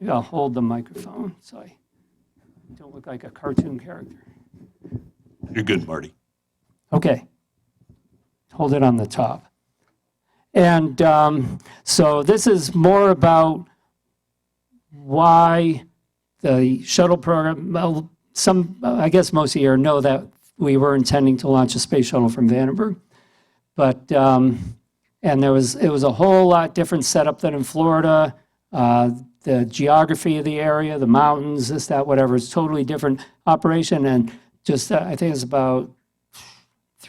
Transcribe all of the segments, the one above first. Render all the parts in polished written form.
Maybe I'll hold the microphone so I don't look like a cartoon character. You're good, Marty. Okay. Hold it on the top. And so this is more about why the shuttle program, well, I guess most of you know that we were intending to launch a space shuttle from Vandenberg. But, and it was a whole lot different setup than in Florida. The geography of the area, the mountains, this, that, whatever, it's totally different operation. And just, I think it's about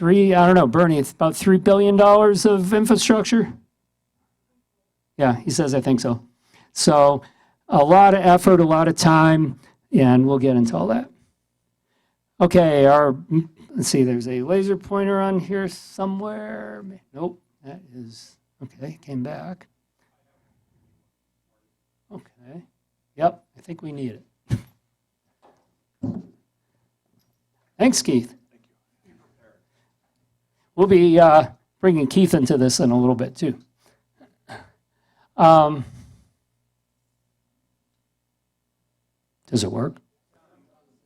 I don't know, Bernie, it's about $3 billion of infrastructure. Yeah, he says, I think so. So a lot of effort, a lot of time, and we'll get into all that. Okay, let's see, there's a laser pointer on here somewhere. Nope, that is, okay, came back. Okay, yep, I think we need it. Thanks, Keith. We'll be bringing Keith into this in a little bit, too. Does it work?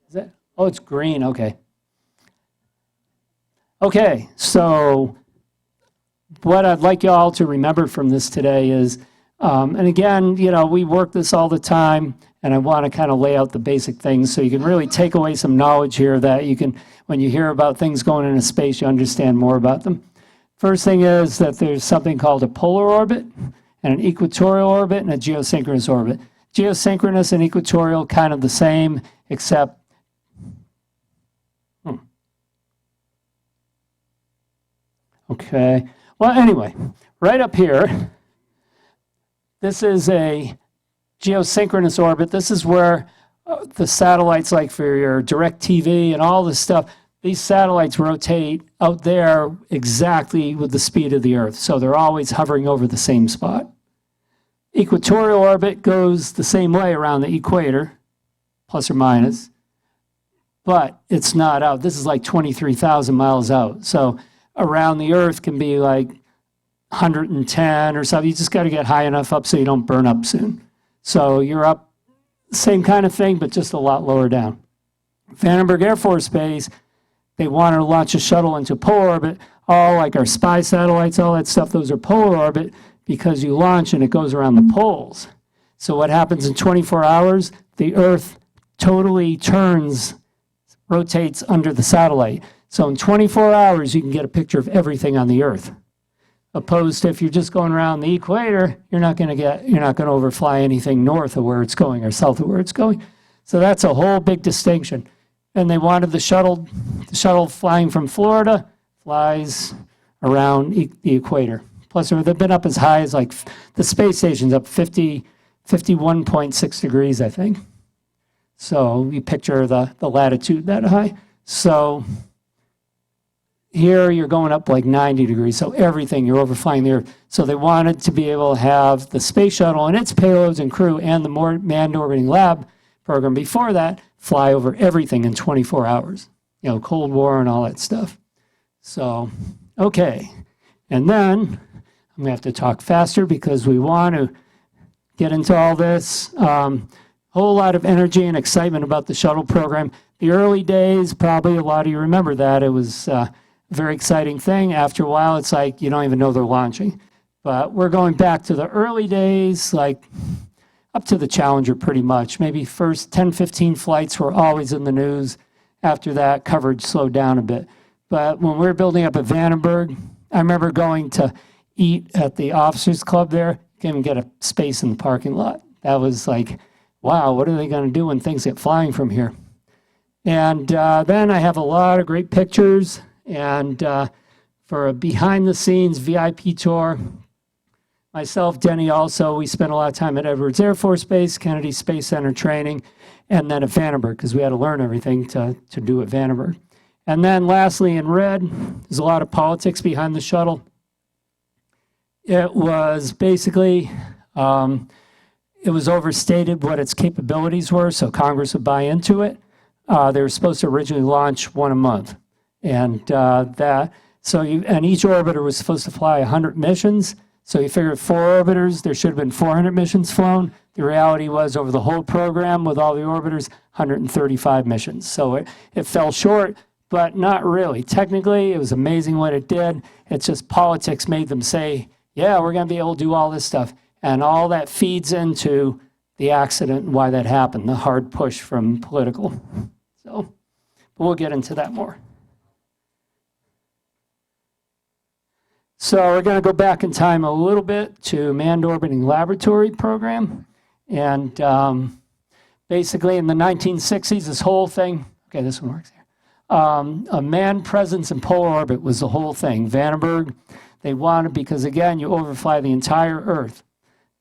Is that? Oh, it's green. Okay. Okay, so what I'd like you all to remember from this today is, and again, you know, we work this all the time, and I want to kind of lay out the basic things so you can really take away some knowledge here that you can, when you hear about things going into space, you understand more about them. First thing is that there's something called a polar orbit, and an equatorial orbit, and a geosynchronous orbit. Geosynchronous and equatorial kind of the same, except okay. Well, anyway, right up here, this is a geosynchronous orbit. This is where the satellites, like for your DirecTV and all this stuff, these satellites rotate out there exactly with the speed of the Earth. So they're always hovering over the same spot. Equatorial orbit goes the same way around the equator, plus or minus, but it's not out. This is like 23,000 miles out. So around the Earth can be like 110 or something. You just got to get high enough up so you don't burn up soon. So you're up, same kind of thing, but just a lot lower down. Vandenberg Air Force Base, they wanted to launch a shuttle into polar orbit. All like our spy satellites, all that stuff, those are polar orbit because you launch and it goes around the poles. So what happens in 24 hours? The Earth totally turns, rotates under the satellite. So in 24 hours, you can get a picture of everything on the Earth. Opposed to if you're just going around the equator, you're not going to overfly anything north of where it's going or south of where it's going. So that's a whole big distinction. And they wanted the shuttle flying from Florida, flies around the equator. Plus, they've been up as high as like the space station's up 51.6 degrees, I think. So you picture the latitude that high. So here you're going up like 90 degrees. So everything, you're overflying the Earth. So they wanted to be able to have the space shuttle and its payloads and crew and the manned orbiting lab program before that fly over everything in 24 hours. You know, Cold War and all that stuff. So, okay. And then I'm going to have to talk faster because we want to get into all this. Whole lot of energy and excitement about the shuttle program. The early days, probably a lot of you remember that. It was a very exciting thing. After a while, it's like you don't even know they're launching. But we're going back to the early days, like up to the Challenger pretty much. Maybe first 10, 15 flights were always in the news. After that, coverage slowed down a bit. But when we were building up at Vandenberg, I remember going to eat at the officers club there. Couldn't get a space in the parking lot. That was like, wow, what are they going to do when things get flying from here? And then I have a lot of great pictures. And for a behind-the-scenes VIP tour, myself, Denny also, we spent a lot of time at Edwards Air Force Base, Kennedy Space Center training, and then at Vandenberg, because we had to learn everything to do at Vandenberg. And then lastly, in red, there's a lot of politics behind the shuttle. It was basically, it was overstated what its capabilities were, so Congress would buy into it. They were supposed to originally launch one a month. And and each orbiter was supposed to fly 100 missions. So you figure 4 orbiters, there should have been 400 missions flown. The reality was over the whole program with all the orbiters, 135 missions. So it fell short, but not really. Technically, it was amazing what it did. It's just politics made them say, yeah, we're going to be able to do all this stuff. And all that feeds into the accident and why that happened, the hard push from political. So we'll get into that more. So we're going to go back in time a little bit to Manned Orbiting Laboratory Program. And basically in the 1960s, this whole thing, okay, this one works here. A manned presence in polar orbit was the whole thing. Vandenberg, they wanted, because again, you overfly the entire Earth.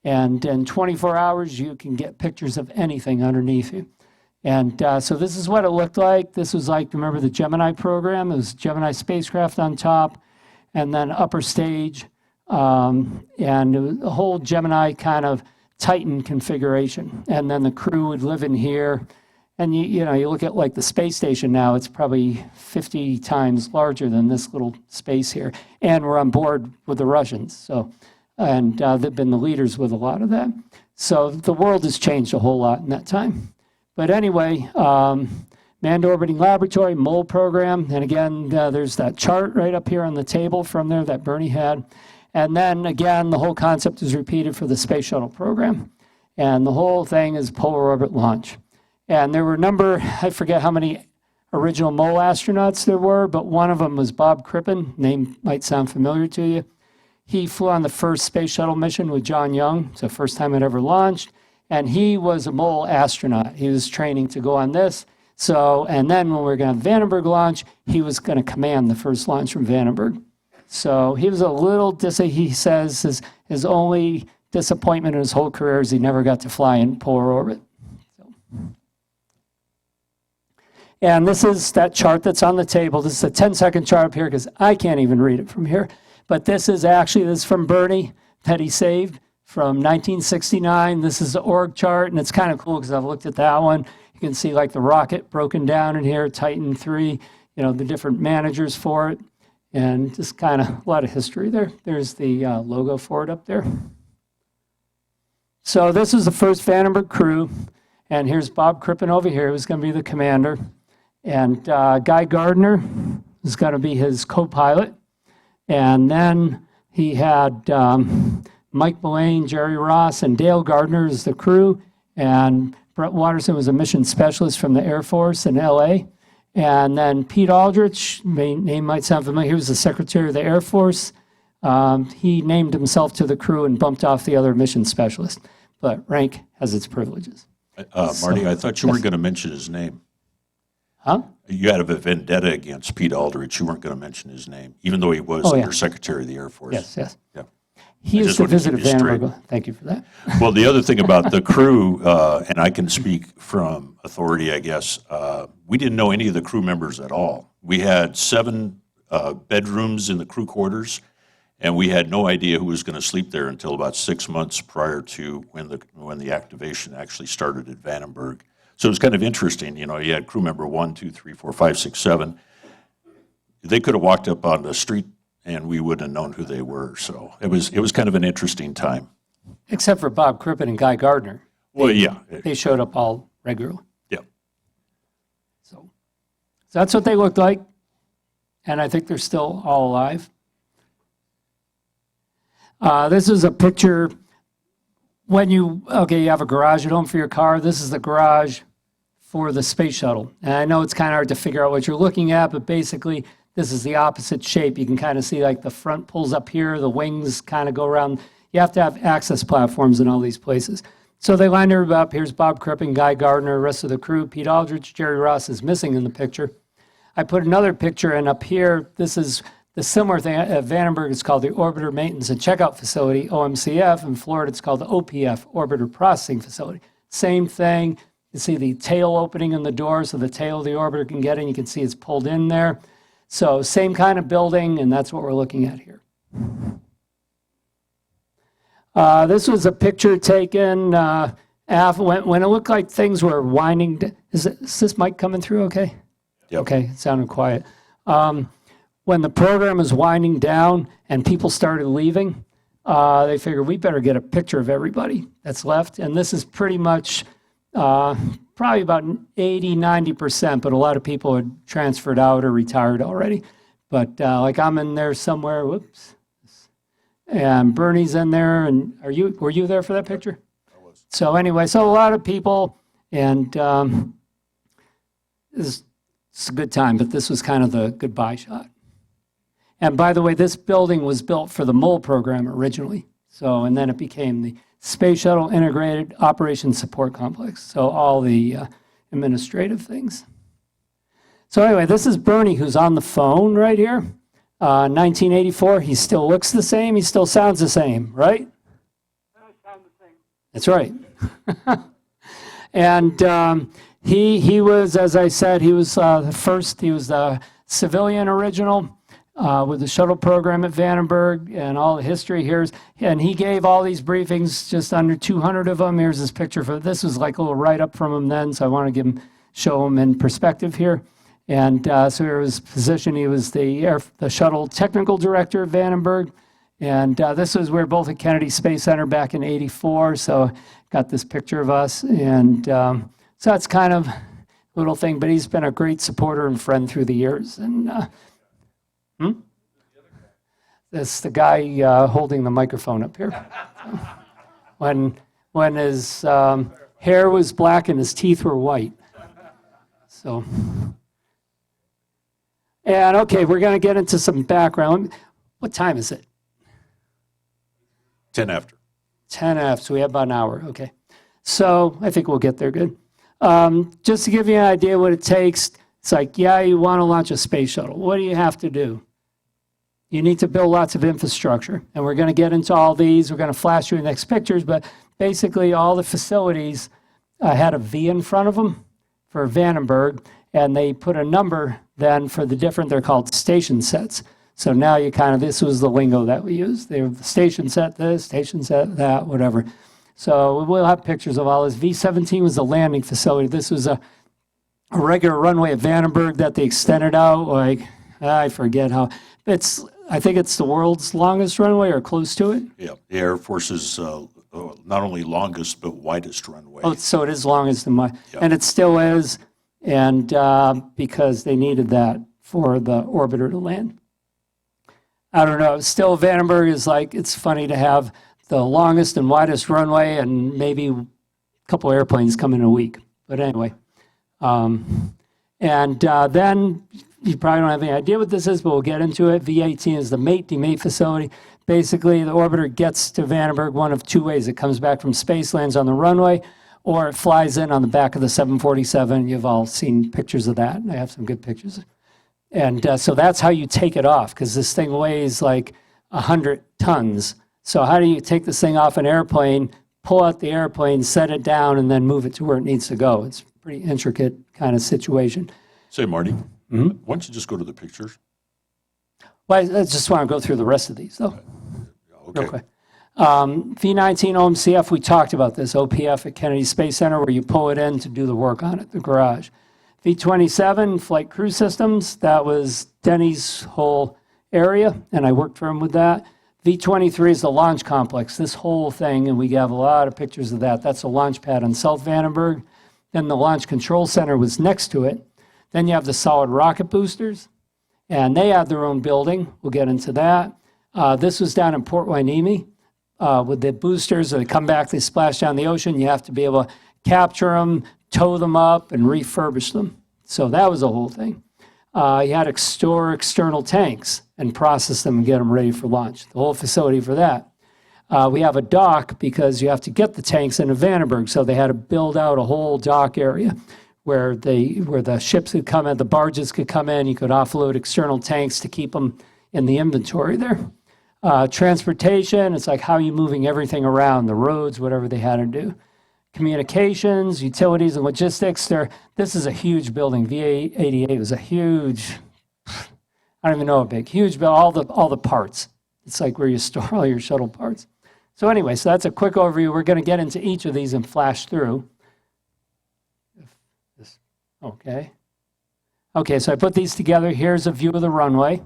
And in 24 hours, you can get pictures of anything underneath you. And so this is what it looked like. This was like, remember the Gemini program? It was Gemini spacecraft on top, and then upper stage, and it was a whole Gemini kind of Titan configuration. And then the crew would live in here. And you know, you look at like the space station now, it's probably 50 times larger than this little space here. And we're on board with the Russians. So, and they've been the leaders with a lot of that. So the world has changed a whole lot in that time. But anyway, Manned Orbiting Laboratory, MOLE program. And again, there's that chart right up here on the table from there that Bernie had. And then again, the whole concept is repeated for the Space Shuttle program. And the whole thing is polar orbit launch. And there were a number, I forget how many original MOLE astronauts there were, but one of them was Bob Crippen. Name might sound familiar to you. He flew on the first Space Shuttle mission with John Young. It's the first time it ever launched. And he was a MOLE astronaut. He was training to go on this. So, and then when we were going to have Vandenberg launch, he was going to command the first launch from Vandenberg. So he was a little, he says, his only disappointment in his whole career is he never got to fly in polar orbit. So. And this is that chart that's on the table. This is a 10-second chart up here because I can't even read it from here. But this is from Bernie that he saved from 1969. This is the org chart, and it's kind of cool because I've looked at that one. You can see like the rocket broken down in here, Titan 3, you know, the different managers for it, and just kind of a lot of history there. There's the logo for it up there. So this is the first Vandenberg crew, and here's Bob Crippen over here, who's going to be the commander. And Guy Gardner is going to be his co-pilot. And then he had Mike Mullane, Jerry Ross, and Dale Gardner as the crew. And Brett Watterson was a mission specialist from the Air Force in LA. And then Pete Aldrich, name might sound familiar, he was the Secretary of the Air Force. He named himself to the crew and bumped off the other mission specialist. But rank has its privileges. Marty, I thought you weren't going to mention his name. Huh? You had a vendetta against Pete Aldrich. You weren't going to mention his name, even though he was under Secretary of the Air Force. Yes, yes. Yeah. He is the visitor Vandenberg. Thank you for that. Well, the other thing about the crew, and I can speak from authority, I guess, we didn't know any of the crew members at all. We had 7 bedrooms in the crew quarters, and we had no idea who was going to sleep there until about 6 months prior to when the activation actually started at Vandenberg. So it was kind of interesting. You know, you had crew member 1, 2, 3, 4, 5, 6, 7. They could have walked up on the street and we wouldn't have known who they were. So it was kind of an interesting time. Except for Bob Crippen and Guy Gardner. Well, yeah. They showed up all regularly. Yeah. So that's what they looked like. And I think they're still all alive. This is a picture when you have a garage at home for your car. This is the garage for the space shuttle. And I know it's kind of hard to figure out what you're looking at, but basically this is the opposite shape. You can kind of see like the front pulls up here, the wings kind of go around. You have to have access platforms in all these places. So they lined everybody up. Here's Bob Crippen, Guy Gardner, rest of the crew. Pete Aldrich, Jerry Ross is missing in the picture. I put another picture in up here. This is the similar thing at Vandenberg. It's called the Orbiter Maintenance and Checkout Facility, OMCF. In Florida, it's called the OPF, Orbiter Processing Facility. Same thing. You see the tail opening in the door so the tail of the orbiter can get in. You can see it's pulled in there. So same kind of building, and that's what we're looking at here. This was a picture taken when it looked like things were winding. Is this mic coming through okay? Yep. Okay, it sounded quiet. When the program was winding down and people started leaving, they figured we better get a picture of everybody that's left. And this is pretty much probably about 80-90%, but a lot of people had transferred out or retired already. But like I'm in there somewhere, whoops. And Bernie's in there, and were you there for that picture? I was. So anyway, so a lot of people, and it's a good time, but this was kind of the goodbye shot. And by the way, this building was built for the MOLE program originally. So, and then it became the Space Shuttle Integrated Operations Support Complex. So all the administrative things. So anyway, this is Bernie, who's on the phone right here. 1984, he still looks the same. He still sounds the same, right? I sound the same. That's right. And he was, as I said, he was the first. He was the civilian original with the shuttle program at Vandenberg and all the history here. And he gave all these briefings, just under 200 of them. Here's his picture for this. Was like a little write-up from him then, so I want to show him in perspective here. And so here was position. He was the shuttle technical director at Vandenberg. And this was where both at Kennedy Space Center back in '84. So got this picture of us. And so that's kind of a little thing, but he's been a great supporter and friend through the years. And that's the guy holding the microphone up here. When his hair was black and his teeth were white. So. And okay, we're going to get into some background. What time is it? 10 after. 10 after, so we have about an hour. Okay. So I think we'll get there good. Just to give you an idea what it takes, it's like, yeah, you want to launch a space shuttle. What do you have to do? You need to build lots of infrastructure. And we're going to get into all these. We're going to flash through the next pictures, but basically all the facilities had a V in front of them for Vandenberg, and they put a number then for the different, they're called station sets. So now you kind of, this was the lingo that we used. They were the station set this, station set that, whatever. So we'll have pictures of all this. V-17 was the landing facility. This was a regular runway at Vandenberg that they extended out, like, I forget how. I think it's the world's longest runway or close to it. Yeah, the Air Force's not only longest, but widest runway. Oh, so it is longest than mine. Yeah. And it still is. And because they needed that for the orbiter to land. I don't know. Still, Vandenberg is like, it's funny to have the longest and widest runway and maybe a couple airplanes come in a week. But anyway. Then you probably don't have any idea what this is, but we'll get into it. V-18 is the demate facility. Basically, the orbiter gets to Vandenberg one of two ways. It comes back from space, lands on the runway, or it flies in on the back of the 747. You've all seen pictures of that. I have some good pictures. And so that's how you take it off, because this thing weighs like 100 tons. So how do you take this thing off an airplane, pull out the airplane, set it down, and then move it to where it needs to go? It's a pretty intricate kind of situation. Say, Marty, why don't you just go to the pictures? Well, I just want to go through the rest of these, though. Okay. Real quick. V-19 OMCF, we talked about this, OPF at Kennedy Space Center, where you pull it in to do the work on it, the garage. V-27, Flight Crew Systems, that was Denny's whole area, and I worked for him with that. V-23 is the launch complex, this whole thing, and we have a lot of pictures of that. That's a launch pad on South Vandenberg. Then the Launch Control Center was next to it. Then you have the solid rocket boosters, and they have their own building. We'll get into that. This was down in Port Hueneme. With the boosters, they come back, they splash down the ocean. You have to be able to capture them, tow them up, and refurbish them. So that was the whole thing. You had to store external tanks and process them and get them ready for launch. The whole facility for that. We have a dock because you have to get the tanks into Vandenberg. So they had to build out a whole dock area where the ships could come in, the barges could come in. You could offload external tanks to keep them in the inventory there. Transportation, it's like how are you moving everything around, the roads, whatever they had to do. Communications, utilities, and logistics. This is a huge building. VA88 was a huge, I don't even know how big, huge building, all the parts. It's like where you store all your shuttle parts. So anyway, so that's a quick overview. We're going to get into each of these and flash through. Okay. Okay, so I put these together. Here's a view of the runway.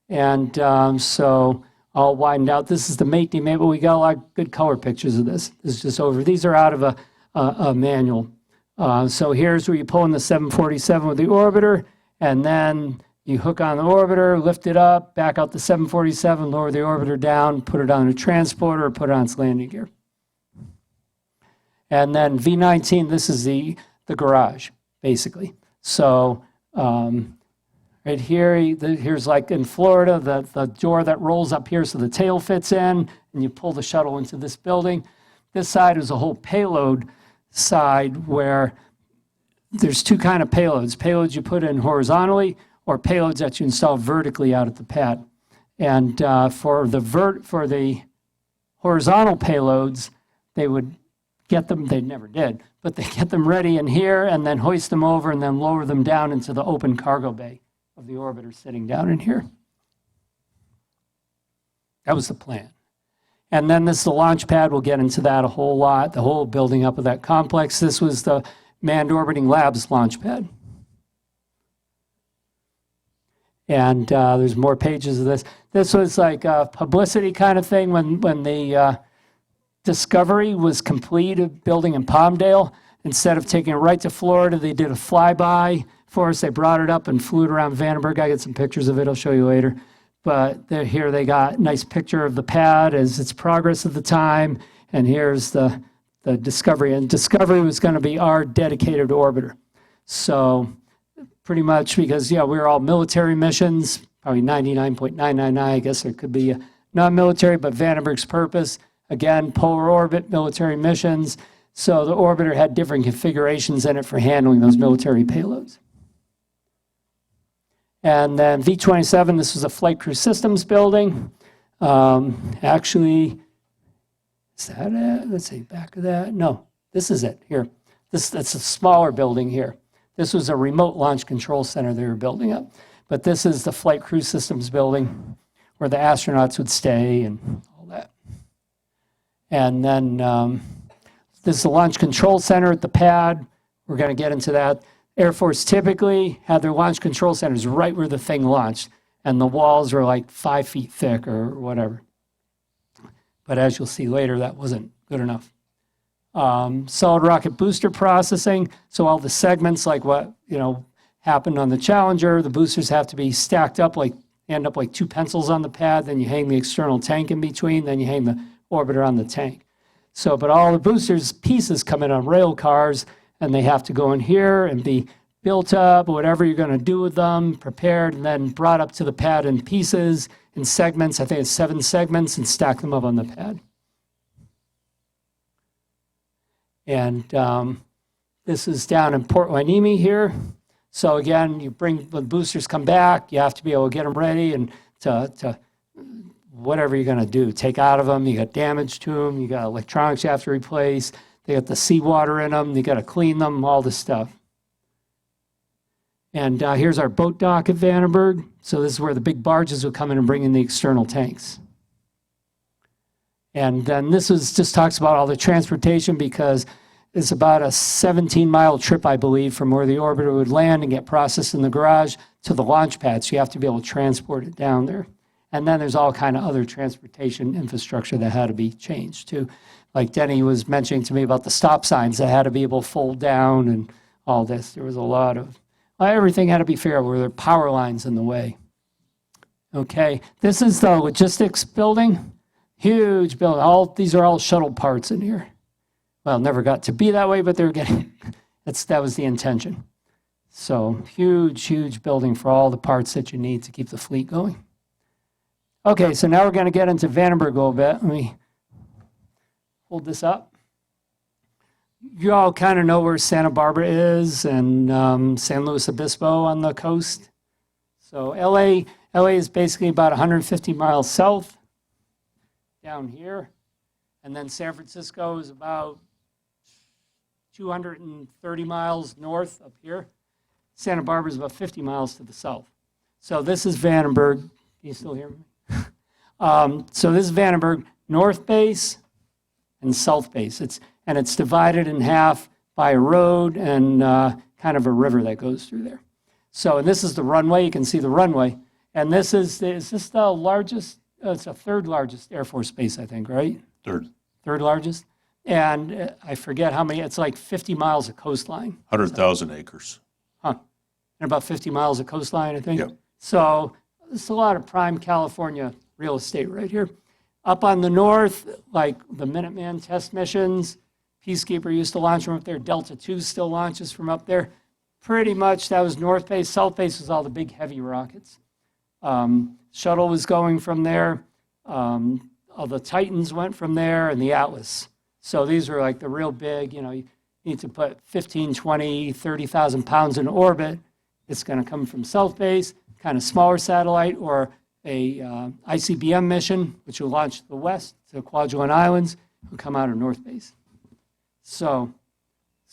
And so all widened out. This is the Matey, but we got a lot of good color pictures of this. This is just over. These are out of a manual. So here's where you pull in the 747 with the orbiter, and then you hook on the orbiter, lift it up, back out the 747, lower the orbiter down, put it on a transporter, or put it on its landing gear. And then V19, this is the garage, basically. So right here, here's like in Florida, the door that rolls up here so the tail fits in, and you pull the shuttle into this building. This side is a whole payload side where there's two kind of payloads. Payloads you put in horizontally or payloads that you install vertically out at the pad. And for the horizontal payloads, they would get them, they never did, but they get them ready in here and then hoist them over and then lower them down into the open cargo bay of the orbiter sitting down in here. That was the plan. And then this is the launch pad. We'll get into that a whole lot, the whole building up of that complex. This was the Manned Orbiting Labs launch pad. And there's more pages of this. This was like a publicity kind of thing when the Discovery was complete, a building in Palmdale. Instead of taking it right to Florida, they did a flyby for us. They brought it up and flew it around Vandenberg. I got some pictures of it. I'll show you later. But here they got a nice picture of the pad as its progress at the time. And here's the Discovery. And Discovery was going to be our dedicated orbiter. So pretty much because, we were all military missions, probably 99.999. I guess there could be a non-military, but Vandenberg's purpose, again, polar orbit, military missions. So the orbiter had different configurations in it for handling those military payloads. And then V-27, this was a Flight Crew Systems building. Actually, is that it? Let's see, back of that. No, this is it here. That's a smaller building here. This was a remote launch control center they were building up. But this is the Flight Crew Systems building where the astronauts would stay and all that. And then this is the launch control center at the pad. We're going to get into that. Air Force typically had their launch control centers right where the thing launched, and the walls were like 5 feet thick or whatever. But as you'll see later, that wasn't good enough. Solid rocket booster processing. So all the segments, like what happened on the Challenger, the boosters have to be stacked up, end up like two pencils on the pad. Then you hang the external tank in between. Then you hang the orbiter on the tank. So, but all the boosters pieces come in on rail cars, and they have to go in here and be built up, whatever you're going to do with them, prepared, and then brought up to the pad in pieces, in segments. I think it's 7 segments, and stack them up on the pad. And this is down in Port Hueneme here. So again, when boosters come back, you have to be able to get them ready and to whatever you're going to do. Take out of them, you got damage to them, you got electronics you have to replace, they got the seawater in them, you got to clean them, all this stuff. And here's our boat dock at Vandenberg. So this is where the big barges would come in and bring in the external tanks. And then this just talks about all the transportation, because it's about a 17-mile trip, I believe, from where the orbiter would land and get processed in the garage to the launch pad. So you have to be able to transport it down there. And then there's all kind of other transportation infrastructure that had to be changed too. Like Denny was mentioning to me about the stop signs that had to be able to fold down and all this. There was a lot of, everything had to be fair. Were there power lines in the way? Okay, this is the logistics building. Huge building. These are all shuttle parts in here. Well, never got to be that way, but they were getting, that was the intention. So huge building for all the parts that you need to keep the fleet going. Okay, so now we're going to get into Vandenberg a little bit. Let me hold this up. You all kind of know where Santa Barbara is and San Luis Obispo on the coast. So LA is basically about 150 miles south down here. And then San Francisco is about 230 miles north up here. Santa Barbara is about 50 miles to the south. So this is Vandenberg. Can you still hear me? So this is Vandenberg, north base and south base. It's divided in half by a road and kind of a river that goes through there. So, and this is the runway. You can see the runway. And is this the largest it's the third largest Air Force base, I think, right? Third, Third largest. And I forget how many, it's like 50 miles of coastline. 100,000 acres. Huh. And about 50 miles of coastline, I think. Yeah. So it's a lot of prime California real estate right here. Up on the north, like the Minuteman test missions, Peacekeeper used to launch from up there. Delta II still launches from up there. Pretty much that was North Base. South Base was all the big heavy rockets. Shuttle was going from there. All the Titans went from there, and the Atlas. So these were like the real big, you need to put 15, 20, 30,000 pounds in orbit. It's going to come from South Base, kind of smaller satellite, or a ICBM mission, which will launch to the west, to Kwajalein Islands, will come out of North Base. So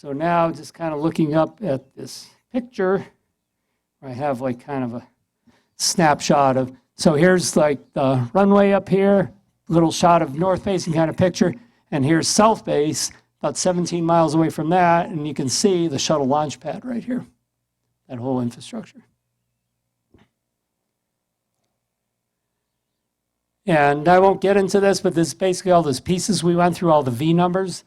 now just kind of looking up at this picture, where I have like kind of a snapshot of, so here's like the runway up here, little shot of North Base and kind of picture, and here's South Base, about 17 miles away from that, and you can see the shuttle launch pad right here, that whole infrastructure. And I won't get into this, but this is basically all those pieces we went through, all the V numbers.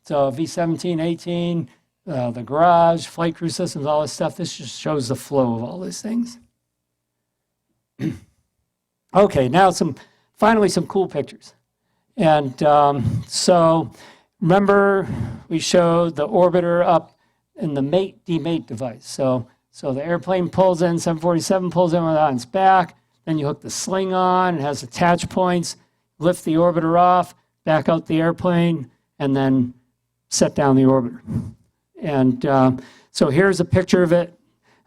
So V17, 18, the garage, flight crew systems, all this stuff. This just shows the flow of all these things. Okay, now finally some cool pictures. And so remember we showed the orbiter up in the mate demate device. So the airplane pulls in, 747 pulls in on its back, then you hook the sling on, it has attach points, lift the orbiter off, back out the airplane, and then set down the orbiter. And so here's a picture of it.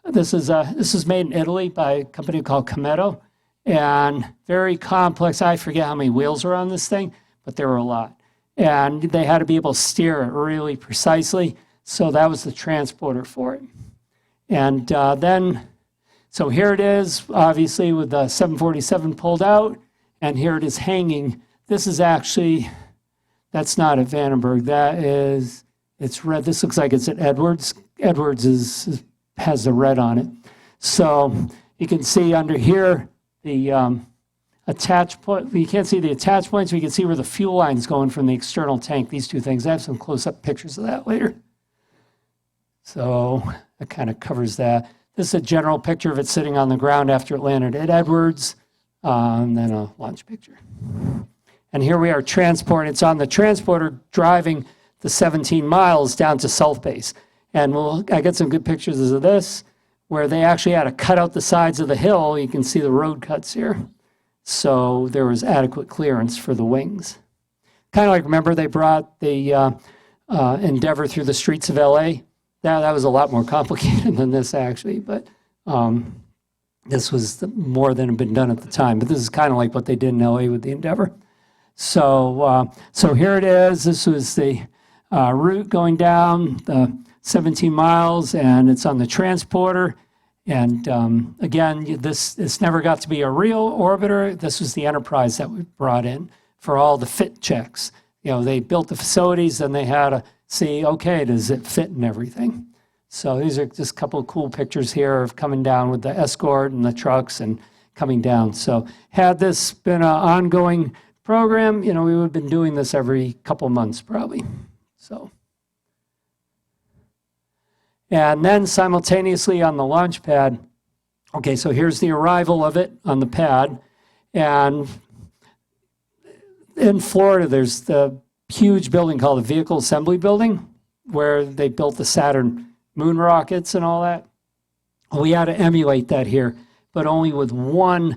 This is made in Italy by a company called Cometto, and very complex. I forget how many wheels are on this thing, but there were a lot. And they had to be able to steer it really precisely, so that was the transporter for it. And then, so here it is, obviously, with the 747 pulled out, and here it is hanging. This is actually, that's not at Vandenberg. It's red. This looks like it's at Edwards. Edwards has the red on it. So you can see under here the attach point. You can't see the attach points, but you can see where the fuel line is going from the external tank, these two things. I have some close-up pictures of that later. So that kind of covers that. This is a general picture of it sitting on the ground after it landed at Edwards, and then a launch picture. And here we are transporting. It's on the transporter driving the 17 miles down to South Base. And I got some good pictures of this, where they actually had to cut out the sides of the hill. You can see the road cuts here. So there was adequate clearance for the wings. Kind of like, remember they brought the Endeavour through the streets of LA? That was a lot more complicated than this, actually, but this was more than had been done at the time. But this is kind of like what they did in LA with the Endeavour. So here it is. This was the route going down the 17 miles, and it's on the transporter. And again, this never got to be a real orbiter. This was the Enterprise that we brought in for all the fit checks. They built the facilities, and they had to see, okay, does it fit and everything? So these are just a couple of cool pictures here of coming down with the escort and the trucks and coming down. So had this been an ongoing program, we would have been doing this every couple months probably. So, and then simultaneously on the launch pad, okay, so here's the arrival of it on the pad. And in Florida, there's the huge building called the Vehicle Assembly Building, where they built the Saturn moon rockets and all that. We had to emulate that here, but only with one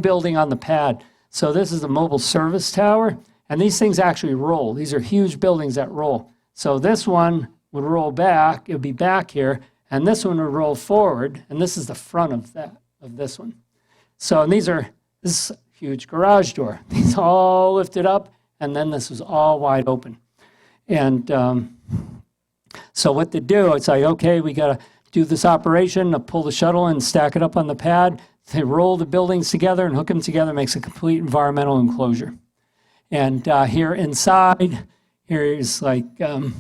building on the pad. So this is the mobile service tower, and these things actually roll. These are huge buildings that roll. So this one would roll back, it would be back here, and this one would roll forward, and this is the front of this one. So, and this is a huge garage door. These all lifted up, and then this was all wide open. And so what to do, it's like, okay, we got to do this operation, to pull the shuttle and stack it up on the pad. They roll the buildings together and hook them together, makes a complete environmental enclosure. And here inside, here's like, can't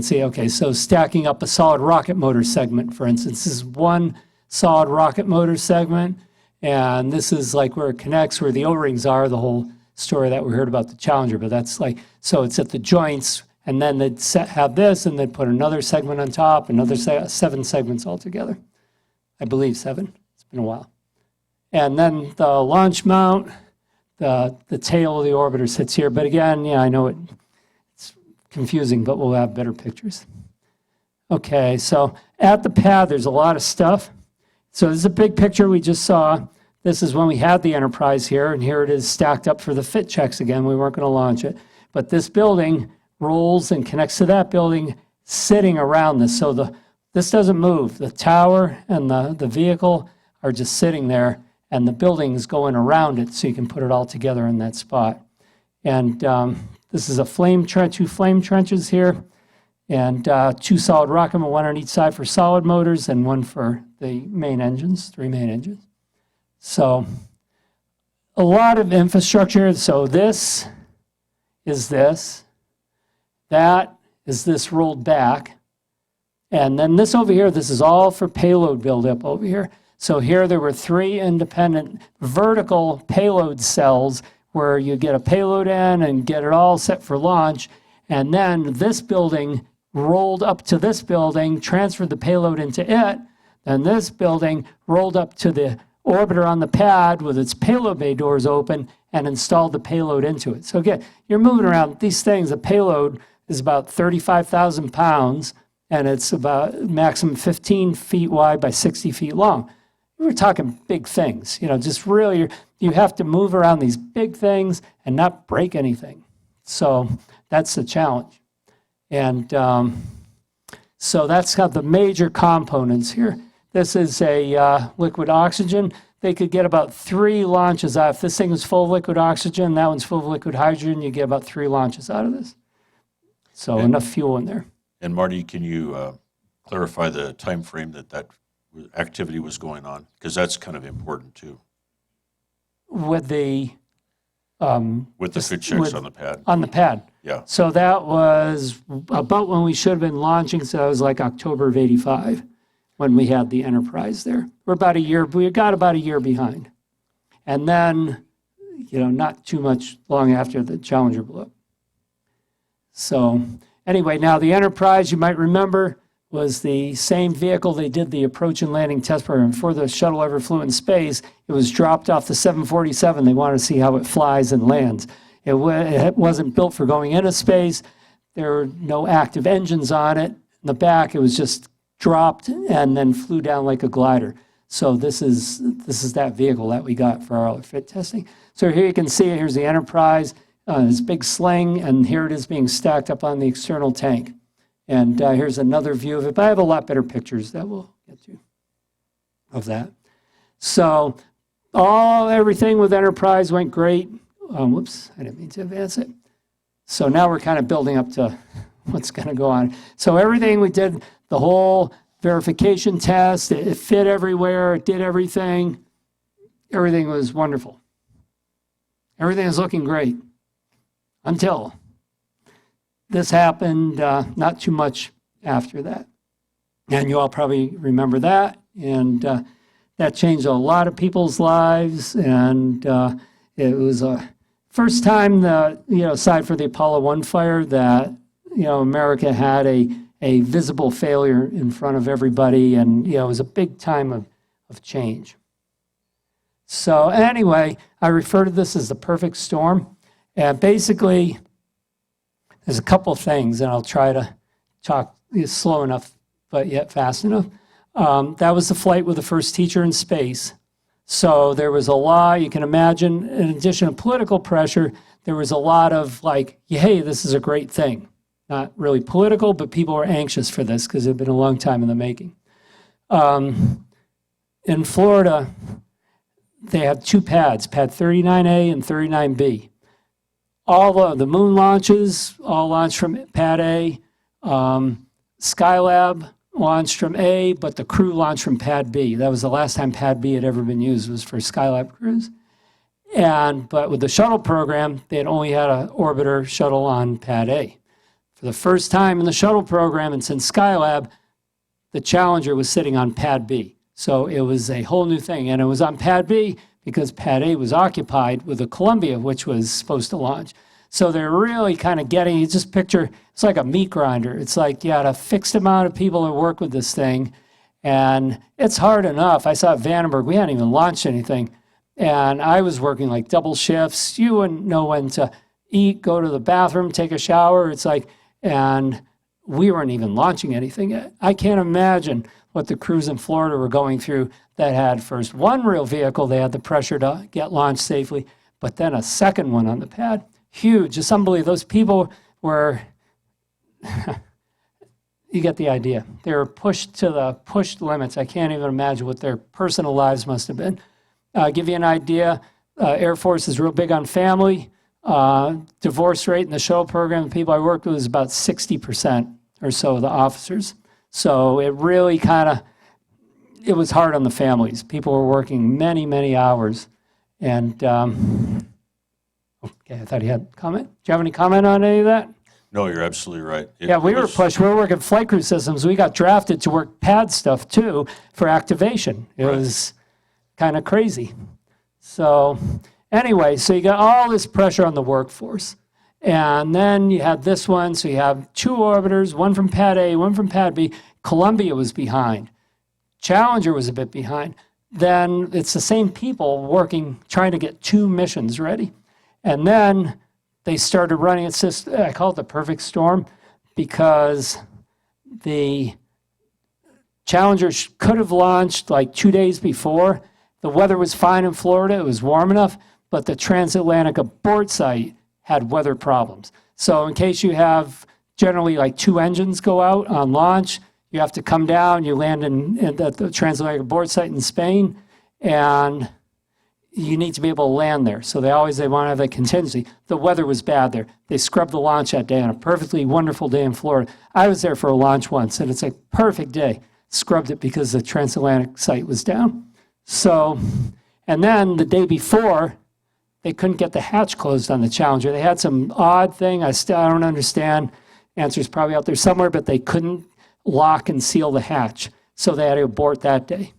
see, okay, so stacking up a solid rocket motor segment, for instance. This is one solid rocket motor segment, And this is like where it connects, where the O-rings are, the whole story that we heard about the Challenger. But that's like, so it's at the joints, and then they'd have this, and they'd put another segment on top, another 7 segments altogether. I believe 7. It's been a while. And then the launch mount, the tail of the orbiter sits here. But again, yeah, I know it's confusing, but we'll have better pictures. Okay, so at the pad, there's a lot of stuff. So this is a big picture we just saw. This is when we had the Enterprise here, and here it is stacked up for the fit checks again. We weren't going to launch it. But this building rolls and connects to that building sitting around this. So this doesn't move. The tower and the vehicle are just sitting there, and the building's going around it, so you can put it all together in that spot. And this is a flame trench, 2 flame trenches here, and 2 solid rocket, 1 on each side for solid motors, and 1 for the main engines, 3 main engines. So a lot of infrastructure. So this is this. That is this rolled back. And then this over here, this is all for payload buildup over here. So here there were 3 independent vertical payload cells where you get a payload in and get it all set for launch. And then this building rolled up to this building, transferred the payload into it. And this building rolled up to the orbiter on the pad with its payload bay doors open and installed the payload into it. So again, you're moving around these things. The payload is about 35,000 pounds, and it's about maximum 15 feet wide by 60 feet long. We're talking big things, just really, you have to move around these big things and not break anything. So that's the challenge. And so that's got the major components here. This is a liquid oxygen. They could get about 3 launches out. If this thing is full of liquid oxygen, that one's full of liquid hydrogen, you get about 3 launches out of this. So enough fuel in there. And Marty, can you clarify the time frame that activity was going on? Because that's kind of important too. With the fit checks on the pad. On the pad. Yeah. So that was about when we should have been launching. So that was like October of '85 when we had the Enterprise there. We got about a year behind. And then, not too much long after the Challenger blew up. So anyway, now the Enterprise, you might remember, was the same vehicle they did the approach and landing test program. Before the shuttle ever flew in space, it was dropped off the 747. They wanted to see how it flies and lands. It wasn't built for going into space. There were no active engines on it. In the back, it was just dropped and then flew down like a glider. So this is that vehicle that we got for our fit testing. So here you can see it. Here's the Enterprise, this big sling, and here it is being stacked up on the external tank. And here's another view of it, but I have a lot better pictures that we'll get to of that. So everything with Enterprise went great. Whoops, I didn't mean to advance it. So now we're kind of building up to what's going to go on. So everything we did, the whole verification test, it fit everywhere, it did everything. Everything was wonderful. Everything is looking great until this happened not too much after that. And you all probably remember that. And that changed a lot of people's lives. And it was a first time that, aside for the Apollo 1 fire, that, America had a visible failure in front of everybody. And, it was a big time of change. So anyway, I refer to this as the perfect storm. And basically, there's a couple of things, and I'll try to talk slow enough, but yet fast enough. That was the flight with the first teacher in space. So there was a lot, you can imagine, in addition to political pressure, there was a lot of like, hey, this is a great thing. Not really political, but people were anxious for this because it had been a long time in the making. In Florida, they have 2 pads, pad 39A and 39B. All of the moon launches all launched from pad A. Skylab launched from A, but the crew launched from pad B. That was the last time pad B had ever been used, was for Skylab crews. But with the shuttle program, they had only had an orbiter shuttle on pad A. For the first time in the shuttle program and since Skylab, the Challenger was sitting on pad B. So it was a whole new thing. And it was on Pad B because Pad A was occupied with the Columbia, which was supposed to launch. So they're really kind of getting, you just picture, it's like a meat grinder. It's like you had a fixed amount of people that work with this thing. And it's hard enough. I saw at Vandenberg, we hadn't even launched anything. And I was working like double shifts. You wouldn't know when to eat, go to the bathroom, take a shower. It's like, and we weren't even launching anything yet. I can't imagine what the crews in Florida were going through that had first one real vehicle, they had the pressure to get launched safely, but then a second one on the pad. Huge, just unbelievable. Those people were, you get the idea. They were pushed to the pushed limits. I can't even imagine what their personal lives must have been. Give you an idea, Air Force is real big on family. Divorce rate in the shuttle program, the people I worked with, was about 60% or so of the officers. So it really it was hard on the families. People were working many, many hours. And, okay, I thought he had a comment. Do you have any comment on any of that? No, you're absolutely right. Yeah, we were pushed. We were working flight crew systems. We got drafted to work pad stuff, too, for activation. It was kind of crazy. So anyway, so you got all this pressure on the workforce. And then you had this one. So you have two orbiters, one from Pad A, one from Pad B. Columbia was behind. Challenger was a bit behind. Then it's the same people working, trying to get two missions ready. And then they started running it. I call it the perfect storm because the Challenger could have launched like 2 days before. The weather was fine in Florida. It was warm enough, but the transatlantic abort site had weather problems. So in case you have generally like two engines go out on launch, you have to come down, you land at the transatlantic abort site in Spain, and you need to be able to land there. So they want to have a contingency. The weather was bad there. They scrubbed the launch that day on a perfectly wonderful day in Florida. I was there for a launch once, and it's a perfect day. Scrubbed it because the transatlantic site was down. So, and then the day before, they couldn't get the hatch closed on the Challenger. They had some odd thing. I don't understand. Answer's probably out there somewhere, but they couldn't lock and seal the hatch. So they had to abort that day.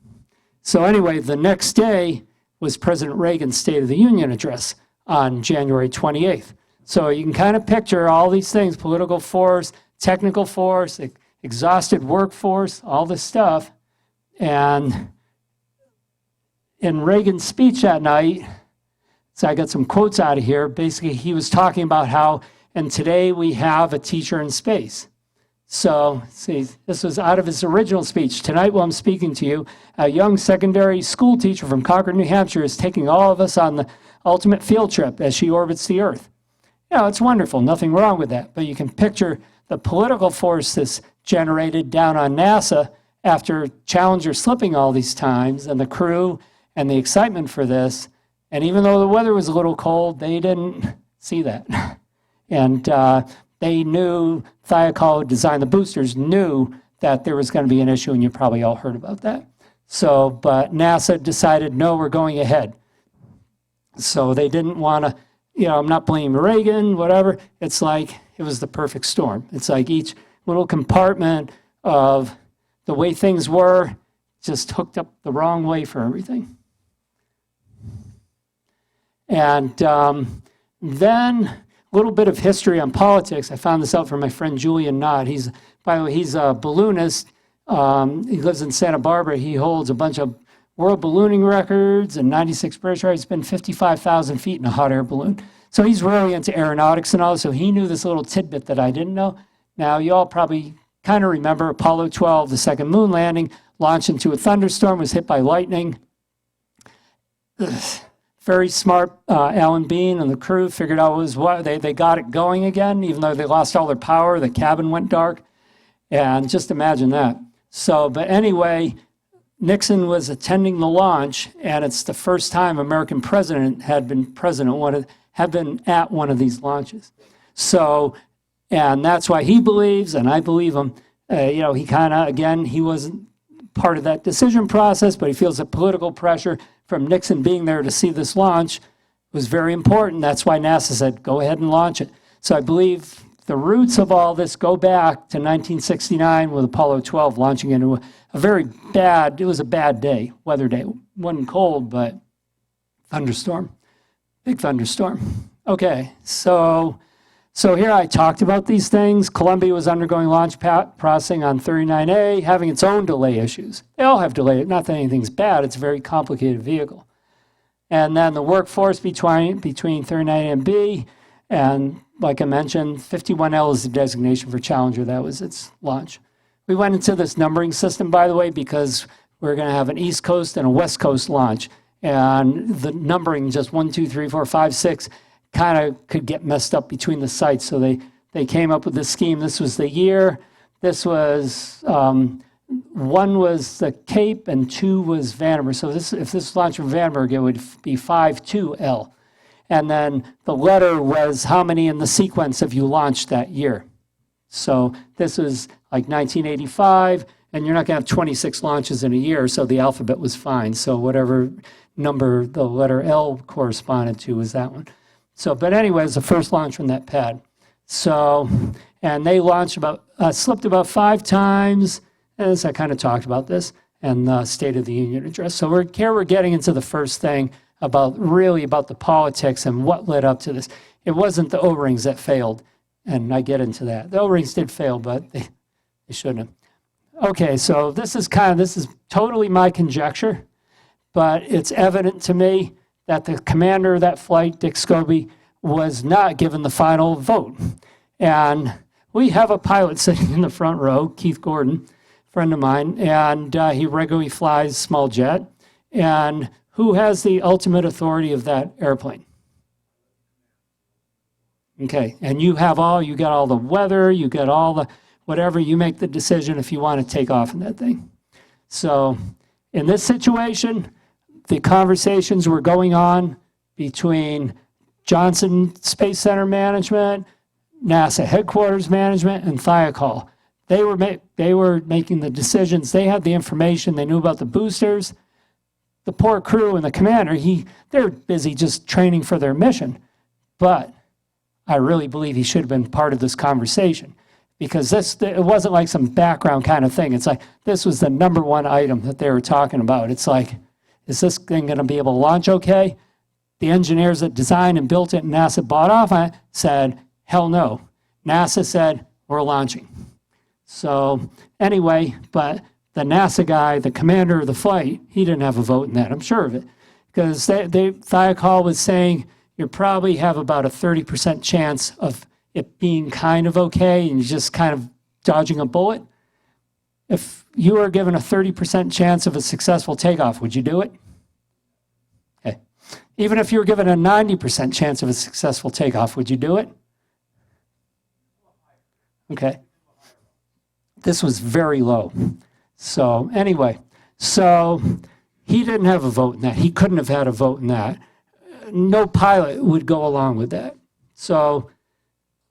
So anyway, the next day was President Reagan's State of the Union address on January 28th. So you can kind of picture all these things, political force, technical force, exhausted workforce, all this stuff. And in Reagan's speech that night, so I got some quotes out of here. Basically, he was talking about how, and today we have a teacher in space. So, see, this was out of his original speech. Tonight, while I'm speaking to you, a young secondary school teacher from Concord, New Hampshire, is taking all of us on the ultimate field trip as she orbits the Earth. You know, it's wonderful. Nothing wrong with that. But you can picture the political force that's generated down on NASA after Challenger slipping all these times, and the crew and the excitement for this. And even though the weather was a little cold, they didn't see that. And they knew, Thiokol, who designed the boosters, knew that there was going to be an issue, and you probably all heard about that. So, but NASA decided, no, we're going ahead. So they didn't want to, you know, I'm not blaming Reagan, whatever. It's like, it was the perfect storm. It's like each little compartment of the way things were just hooked up the wrong way for everything. And then a little bit of history on politics. I found this out from my friend Julian Nod. By the way, he's a balloonist. He lives in Santa Barbara. He holds a bunch of world ballooning records and 96 British records. He's been 55,000 feet in a hot air balloon. So he's really into aeronautics and all. So he knew this little tidbit that I didn't know. Now, you all probably kind of remember Apollo 12, the second moon landing, launched into a thunderstorm, was hit by lightning. Very smart Alan Bean and the crew figured out was what they got it going again, even though they lost all their power. The cabin went dark, and just imagine that. So, but anyway, Nixon was attending the launch, and it's the first time American president had been at one of these launches. So, and that's why he believes, and I believe him. You know, he kind of, again, he wasn't part of that decision process, but he feels the political pressure from Nixon being there to see this launch was very important. That's why NASA said, go ahead and launch it. So I believe the roots of all this go back to 1969 with Apollo 12 launching into a very bad, it was a bad day, weather day. It wasn't cold, but thunderstorm, big thunderstorm. Okay, so here I talked about these things. Columbia was undergoing launch processing on 39A, having its own delay issues. They all have delay, not that anything's bad, it's a very complicated vehicle. And then the workforce between 39A and B, and like I mentioned, 51L is the designation for Challenger. That was its launch. We went into this numbering system, by the way, because we're going to have an East Coast and a West Coast launch. And the numbering, just 1, 2, 3, 4, 5, 6, kind of could get messed up between the sites. So they came up with this scheme. This was the year. This was, 1 was the Cape and 2 was Vandenberg. So if this launched from Vandenberg, it would be 5-2L. And then the letter was how many in the sequence have you launched that year. So this was like 1985, and you're not going to have 26 launches in a year, so the alphabet was fine. So whatever number the letter L corresponded to was that one. So, but anyway, it was the first launch from that pad. So, and they launched slipped about 5 times, as I kind of talked about this, and the State of the Union address. So we're getting into the first thing about the politics and what led up to this. It wasn't the O-rings that failed, and I get into that. The O-rings did fail, but they shouldn't have. Okay, so this is totally my conjecture, but it's evident to me that the commander of that flight, Dick Scobie, was not given the final vote. And we have a pilot sitting in the front row, Keith Gordon, friend of mine, and he regularly flies small jet. And who has the ultimate authority of that airplane? Okay, and you got all the weather, you got all the whatever, you make the decision if you want to take off in that thing. So in this situation, the conversations were going on between Johnson Space Center management, NASA headquarters management, and Thiokol. They were making the decisions. They had the information. They knew about the boosters. The poor crew and the commander, they're busy just training for their mission. But I really believe he should have been part of this conversation, because it wasn't like some background kind of thing. It's like this was the number one item that they were talking about. It's like, is this thing going to be able to launch okay? The engineers that designed and built it and NASA bought off on it said, hell no. NASA said, we're launching. So anyway, but the NASA guy, the commander of the flight, he didn't have a vote in that, I'm sure of it. Because Thiokol was saying you probably have about a 30% chance of it being kind of okay and you're just kind of dodging a bullet. If you were given a 30% chance of a successful takeoff, would you do it? Okay. Even if you were given a 90% chance of a successful takeoff, would you do it? Okay. This was very low. So anyway, so he didn't have a vote in that. He couldn't have had a vote in that. No pilot would go along with that. So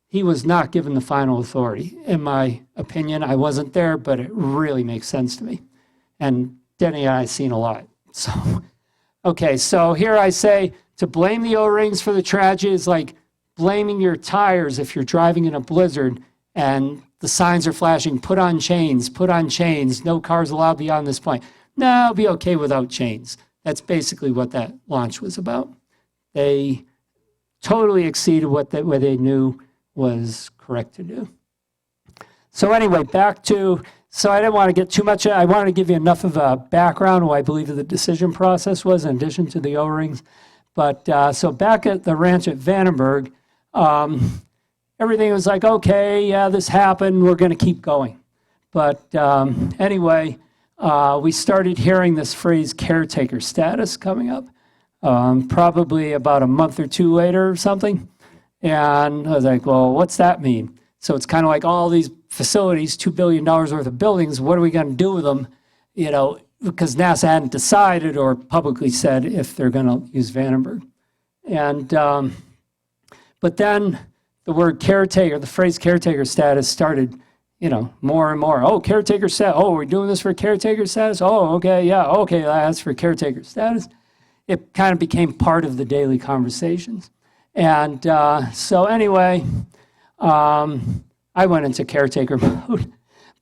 he was not given the final authority. In my opinion, I wasn't there, but it really makes sense to me. And Denny and I have seen a lot. So, okay, so here I say to blame the O-rings for the tragedy is like blaming your tires if you're driving in a blizzard and the signs are flashing, put on chains, no cars allowed beyond this point. No, I'll be okay without chains. That's basically what that launch was about. They totally exceeded what they knew was correct to do. So anyway, so I didn't want to get too much, I wanted to give you enough of a background on what I believe the decision process was in addition to the O-rings. But so back at the ranch at Vandenberg, everything was like, okay, yeah, this happened, we're going to keep going. But anyway, we started hearing this phrase caretaker status coming up, probably about a month or two later or something. And I was like, well, what's that mean? So it's kind of like all these facilities, $2 billion worth of buildings, what are we going to do with them? You know, because NASA hadn't decided or publicly said if they're going to use Vandenberg. And, but then the word caretaker, the phrase caretaker status started, you know, more and more. Oh, caretaker status. Oh, we're doing this for caretaker status? Oh, okay, yeah, okay, that's for caretaker status. It kind of became part of the daily conversations. And so anyway, I went into caretaker mode.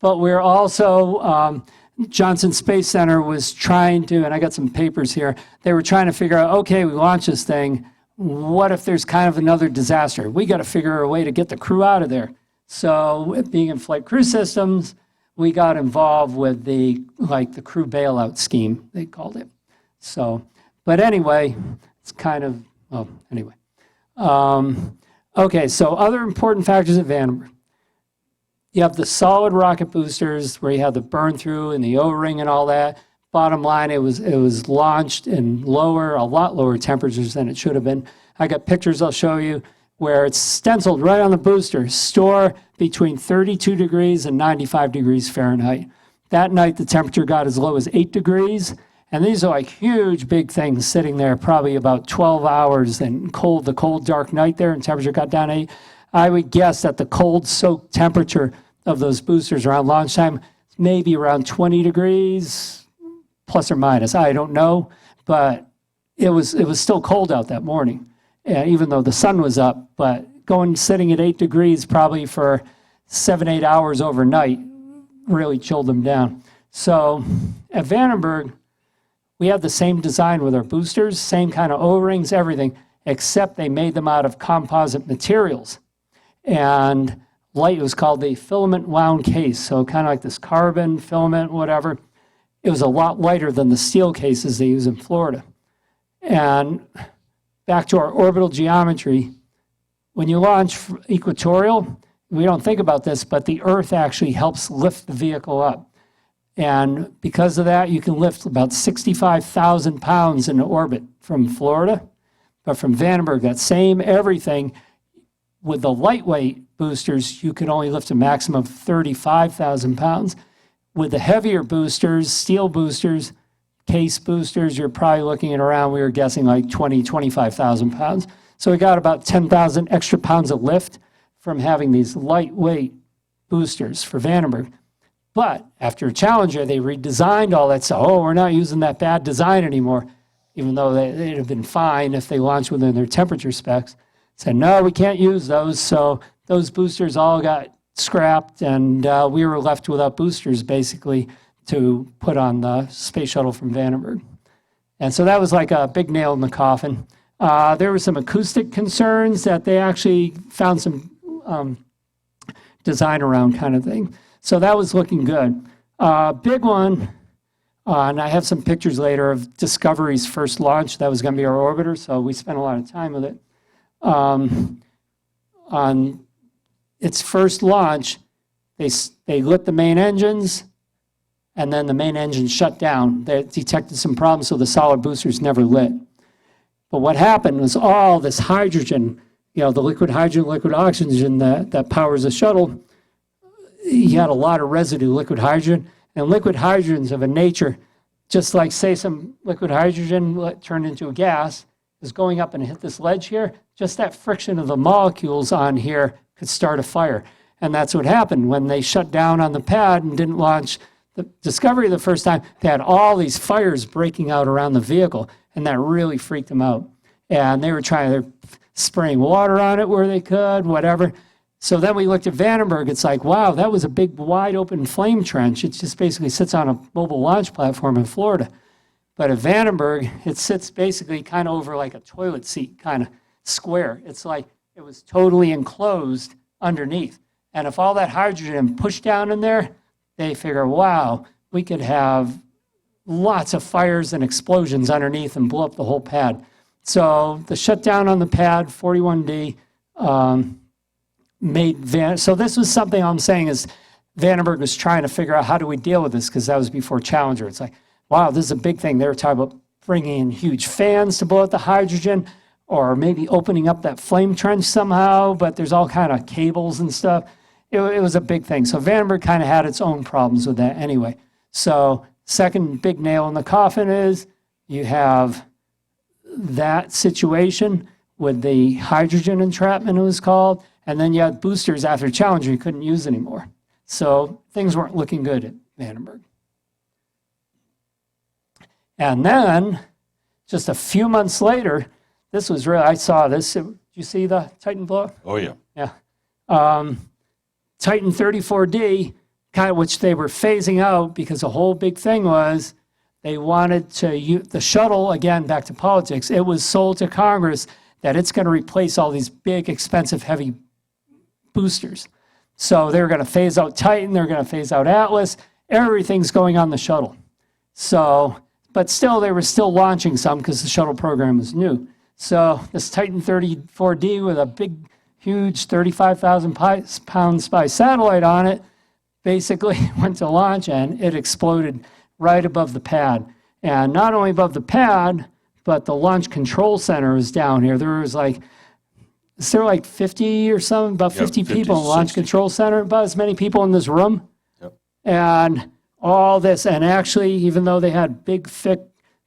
But we're also, Johnson Space Center was trying to, and I got some papers here, they were trying to figure out, okay, we launched this thing, what if there's kind of another disaster? We got to figure a way to get the crew out of there. So being in flight crew systems, we got involved with the crew bailout scheme, they called it. So, but anyway, it's kind of, oh, anyway. Okay, so other important factors at Vandenberg. You have the solid rocket boosters where you have the burn through and the O-ring and all that. Bottom line, it was launched in a lot lower temperatures than it should have been. I got pictures I'll show you where it's stenciled right on the booster, store between 32 degrees and 95 degrees Fahrenheit. That night, the temperature got as low as 8 degrees. And these are like huge, big things sitting there, probably about 12 hours and the cold, dark night there, and temperature got down to 8. I would guess that the cold, soaked temperature of those boosters around launch time, maybe around 20 degrees, plus or minus. I don't know, but it was still cold out that morning, even though the sun was up. But sitting at 8 degrees probably for 7-8 hours overnight really chilled them down. So at Vandenberg, we have the same design with our boosters, same kind of O-rings, everything, except they made them out of composite materials. And it was called the filament wound case, so kind of like this carbon filament, whatever. It was a lot lighter than the steel cases they use in Florida. And back to our orbital geometry, when you launch equatorial, we don't think about this, but the Earth actually helps lift the vehicle up. And because of that, you can lift about 65,000 pounds in orbit from Florida. But from Vandenberg, that same everything, with the lightweight boosters, you could only lift a maximum of 35,000 pounds. With the heavier boosters, steel boosters, case boosters, you're probably looking at around, we were guessing like 25,000 pounds. So we got about 10,000 extra pounds of lift from having these lightweight boosters for Vandenberg. But after Challenger, they redesigned all that stuff. Oh, we're not using that bad design anymore, even though they'd have been fine if they launched within their temperature specs. Said, no, we can't use those. So those boosters all got scrapped, and we were left without boosters, basically, to put on the space shuttle from Vandenberg. And so that was like a big nail in the coffin. There were some acoustic concerns that they actually found some design around kind of thing. So that was looking good. Big one, and I have some pictures later of Discovery's first launch. That was going to be our orbiter, so we spent a lot of time with it. On its first launch, they lit the main engines, and then the main engine shut down. They detected some problems, so the solid boosters never lit. But what happened was all this hydrogen, the liquid hydrogen, liquid oxygen that powers the shuttle, you had a lot of residue liquid hydrogen, and liquid hydrogen's of a nature, just like, say, some liquid hydrogen turned into a gas, is going up and hit this ledge here, just that friction of the molecules on here could start a fire. And that's what happened when they shut down on the pad and didn't launch the Discovery the first time. They had all these fires breaking out around the vehicle, and that really freaked them out. And they were they're spraying water on it where they could, whatever. So then we looked at Vandenberg. It's like, wow, that was a big, wide open flame trench. It just basically sits on a mobile launch platform in Florida. But at Vandenberg, it sits basically kind of over like a toilet seat, kind of square. It's like it was totally enclosed underneath. And if all that hydrogen pushed down in there, they figure, wow, we could have lots of fires and explosions underneath and blow up the whole pad. So the shutdown on the pad, 41D, so this was something I'm saying is Vandenberg was trying to figure out how do we deal with this, because that was before Challenger. It's like, wow, this is a big thing. They were talking about bringing in huge fans to blow out the hydrogen, or maybe opening up that flame trench somehow, but there's all kind of cables and stuff. It was a big thing. So Vandenberg kind of had its own problems with that anyway. So second big nail in the coffin is you have that situation with the hydrogen entrapment, it was called, and then you had boosters after Challenger you couldn't use anymore. So things weren't looking good at Vandenberg. And then, just a few months later, this was really, I saw this. Did you see the Titan blow up? Oh, yeah. Yeah. Titan 34D, kind of which they were phasing out because the whole big thing was they wanted to use the shuttle, again, back to politics, it was sold to Congress that it's going to replace all these big, expensive, heavy boosters. So they're going to phase out Titan, they're going to phase out Atlas, everything's going on the shuttle. So, but still, they were still launching some because the shuttle program was new. So this Titan 34D with a big, huge 35,000 pound spy satellite on it basically went to launch and it exploded right above the pad. And not only above the pad, but the launch control center was down here. There was like, is there like 50 or something, about 50 people in the launch control center, about as many people in this room. Yep. And all this, and actually, even though they had big, thick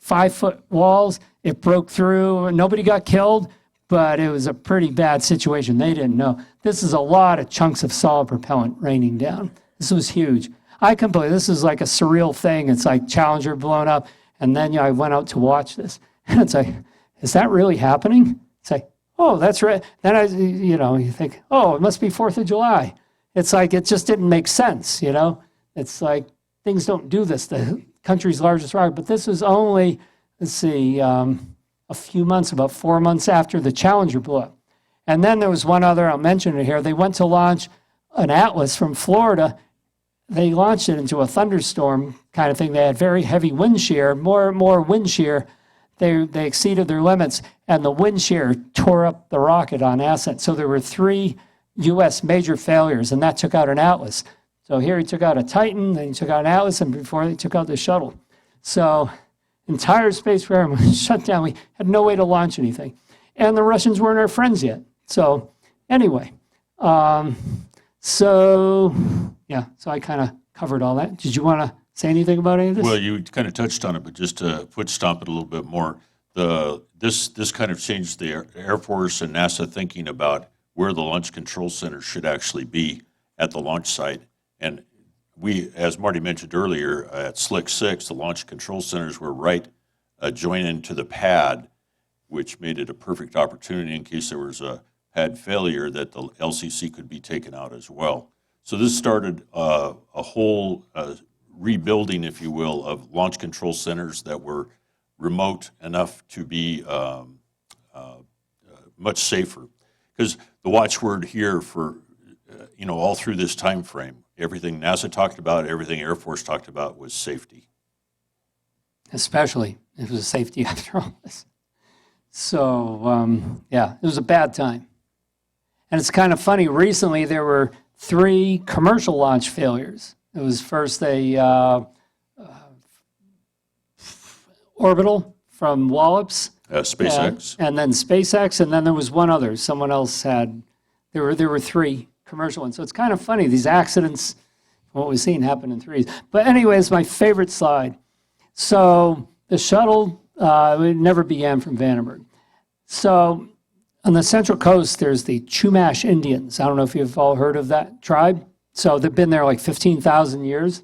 5-foot walls, it broke through, and nobody got killed, but it was a pretty bad situation. They didn't know. This is a lot of chunks of solid propellant raining down. This was huge. I can believe this is like a surreal thing. It's like Challenger blown up, and then I went out to watch this, and it's like, is that really happening? It's like, oh, that's right. Then you think, oh, it must be 4th of July. It's like, it just didn't make sense, It's like, things don't do this. The country's largest rocket, but this was only, let's see, a few months, about 4 months after the Challenger blew up. And then there was one other, I'll mention it here. They went to launch an Atlas from Florida. They launched it into a thunderstorm kind of thing. They had very heavy wind shear, more and more wind shear. They exceeded their limits, and the wind shear tore up the rocket on ascent. So there were 3 U.S. major failures, and that took out an Atlas. So here he took out a Titan, then he took out an Atlas, and before he took out the shuttle. So entire space program was shut down. We had no way to launch anything. And the Russians weren't our friends yet. So anyway, so I kind of covered all that. Did you want to say anything about any of this? Well, you kind of touched on it, but just to stomp it a little bit more, this kind of changed the Air Force and NASA thinking about where the launch control center should actually be at the launch site. And we, as Marty mentioned earlier, at Slick 6, the launch control centers were right adjoining to the pad, which made it a perfect opportunity in case there was a pad failure that the LCC could be taken out as well. So this started a whole rebuilding, if you will, of launch control centers that were remote enough to be much safer. Because the watchword here for, all through this time frame, everything NASA talked about, everything Air Force talked about was safety. Especially, it was safety after all this. So, it was a bad time. And it's kind of funny, recently there were 3 commercial launch failures. It was first a orbital from Wallops. SpaceX. And then SpaceX, and then there was one other. Someone else had, there were 3 commercial ones. So it's kind of funny, these accidents, what we've seen happen in 3s. But anyways, my favorite slide. So the shuttle, it never began from Vandenberg. So on the Central Coast, there's the Chumash Indians. I don't know if you've all heard of that tribe. So they've been there like 15,000 years.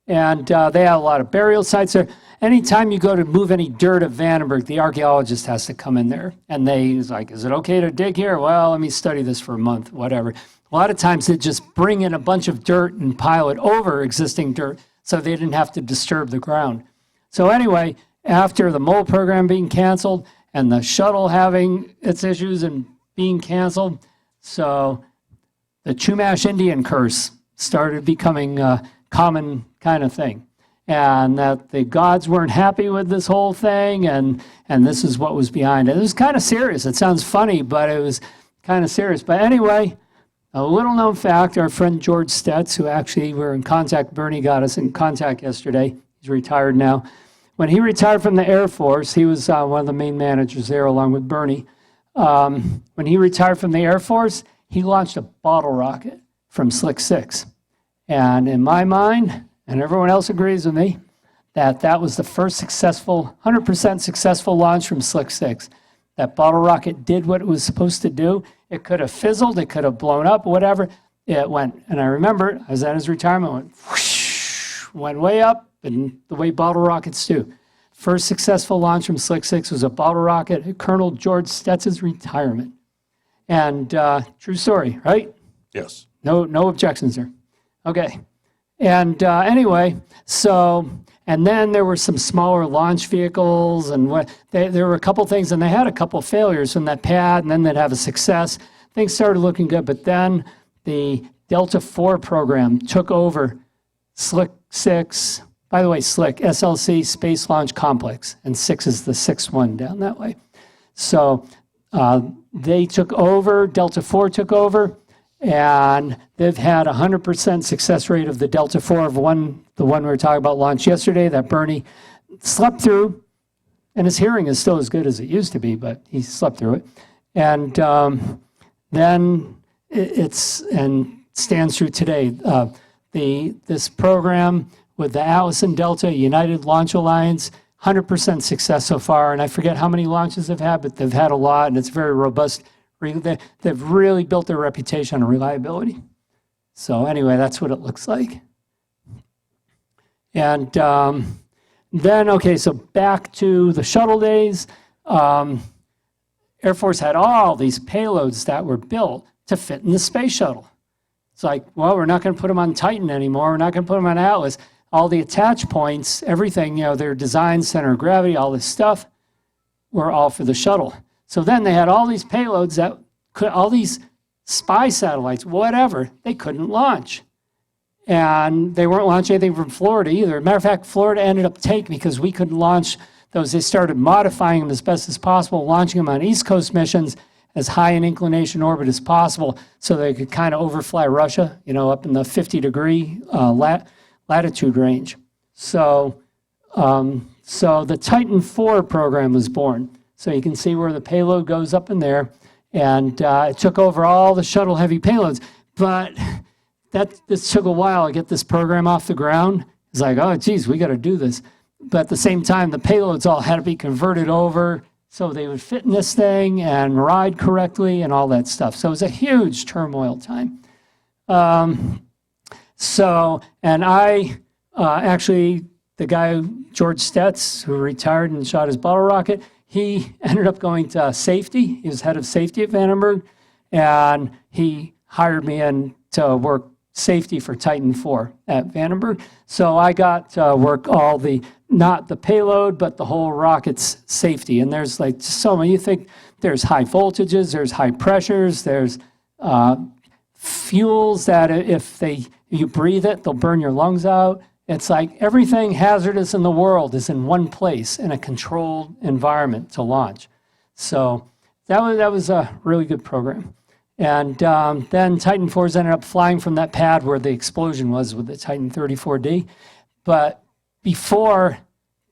And they have a lot of burial sites there. Anytime you go to move any dirt at Vandenberg, the archaeologist has to come in there. And he's like, is it okay to dig here? Well, let me study this for a month, whatever. A lot of times they just bring in a bunch of dirt and pile it over existing dirt so they didn't have to disturb the ground. So anyway, after the mole program being canceled and the shuttle having its issues and being canceled, so the Chumash Indian curse started becoming a common kind of thing. And that the gods weren't happy with this whole thing, and this is what was behind it. It was kind of serious. It sounds funny, but it was kind of serious. But anyway, a little known fact, our friend George Stetz, who actually we're in contact, Bernie got us in contact yesterday. He's retired now. When he retired from the Air Force, he was one of the main managers there along with Bernie. When he retired from the Air Force, he launched a bottle rocket from Slick 6. And in my mind, and everyone else agrees with me, that was the first successful, 100% successful launch from Slick 6. That bottle rocket did what it was supposed to do. It could have fizzled, it could have blown up, whatever. It went. And I remember, I was at his retirement, went whoosh, went way up, and the way bottle rockets do. First successful launch from Slick 6 was a bottle rocket at Colonel George Stetz's retirement. And true story, right? Yes. No objections there. Okay. And anyway, so, and then there were some smaller launch vehicles, and there were a couple things, and they had a couple failures from that pad, and then they'd have a success. Things started looking good, but then the Delta IV program took over Slick 6, by the way, Slick, SLC, Space Launch Complex, and 6 is the sixth one down that way. So they took over, Delta IV took over, and they've had 100% success rate of the Delta IV of the one we were talking about launched yesterday that Bernie slept through, and his hearing is still as good as it used to be, but he slept through it. And then and stands through today. This program with the Atlas and Delta United Launch Alliance, 100% success so far, and I forget how many launches they've had, but they've had a lot, and it's very robust. They've really built their reputation on reliability. So anyway, that's what it looks like. And then, okay, so back to the shuttle days. Air Force had all these payloads that were built to fit in the space shuttle. It's like, well, we're not going to put them on Titan anymore. We're not going to put them on Atlas. All the attach points, everything, their design, center of gravity, all this stuff, were all for the shuttle. So then they had all these payloads that could, all these spy satellites, whatever, they couldn't launch. And they weren't launching anything from Florida either. Matter of fact, Florida ended up taking, because we couldn't launch those, they started modifying them as best as possible, launching them on East Coast missions as high in inclination orbit as possible so they could kind of overfly Russia, up in the 50-degree latitude range. So, so the Titan IV program was born. So you can see where the payload goes up in there, and it took over all the shuttle heavy payloads. But this took a while to get this program off the ground. It's like, oh, geez, we got to do this. But at the same time, the payloads all had to be converted over so they would fit in this thing and ride correctly and all that stuff. So it was a huge turmoil time. And I actually, the guy, George Stetz, who retired and shot his bottle rocket, he ended up going to safety. He was head of safety at Vandenberg, and he hired me in to work safety for Titan IV at Vandenberg. So I got to work all the, not the payload, but the whole rocket's safety. And there's like so many, you think there's high voltages, there's high pressures, there's fuels that if you breathe it, they'll burn your lungs out. It's like everything hazardous in the world is in one place in a controlled environment to launch. So that was a really good program. And then Titan IVs ended up flying from that pad where the explosion was with the Titan 34D. But before,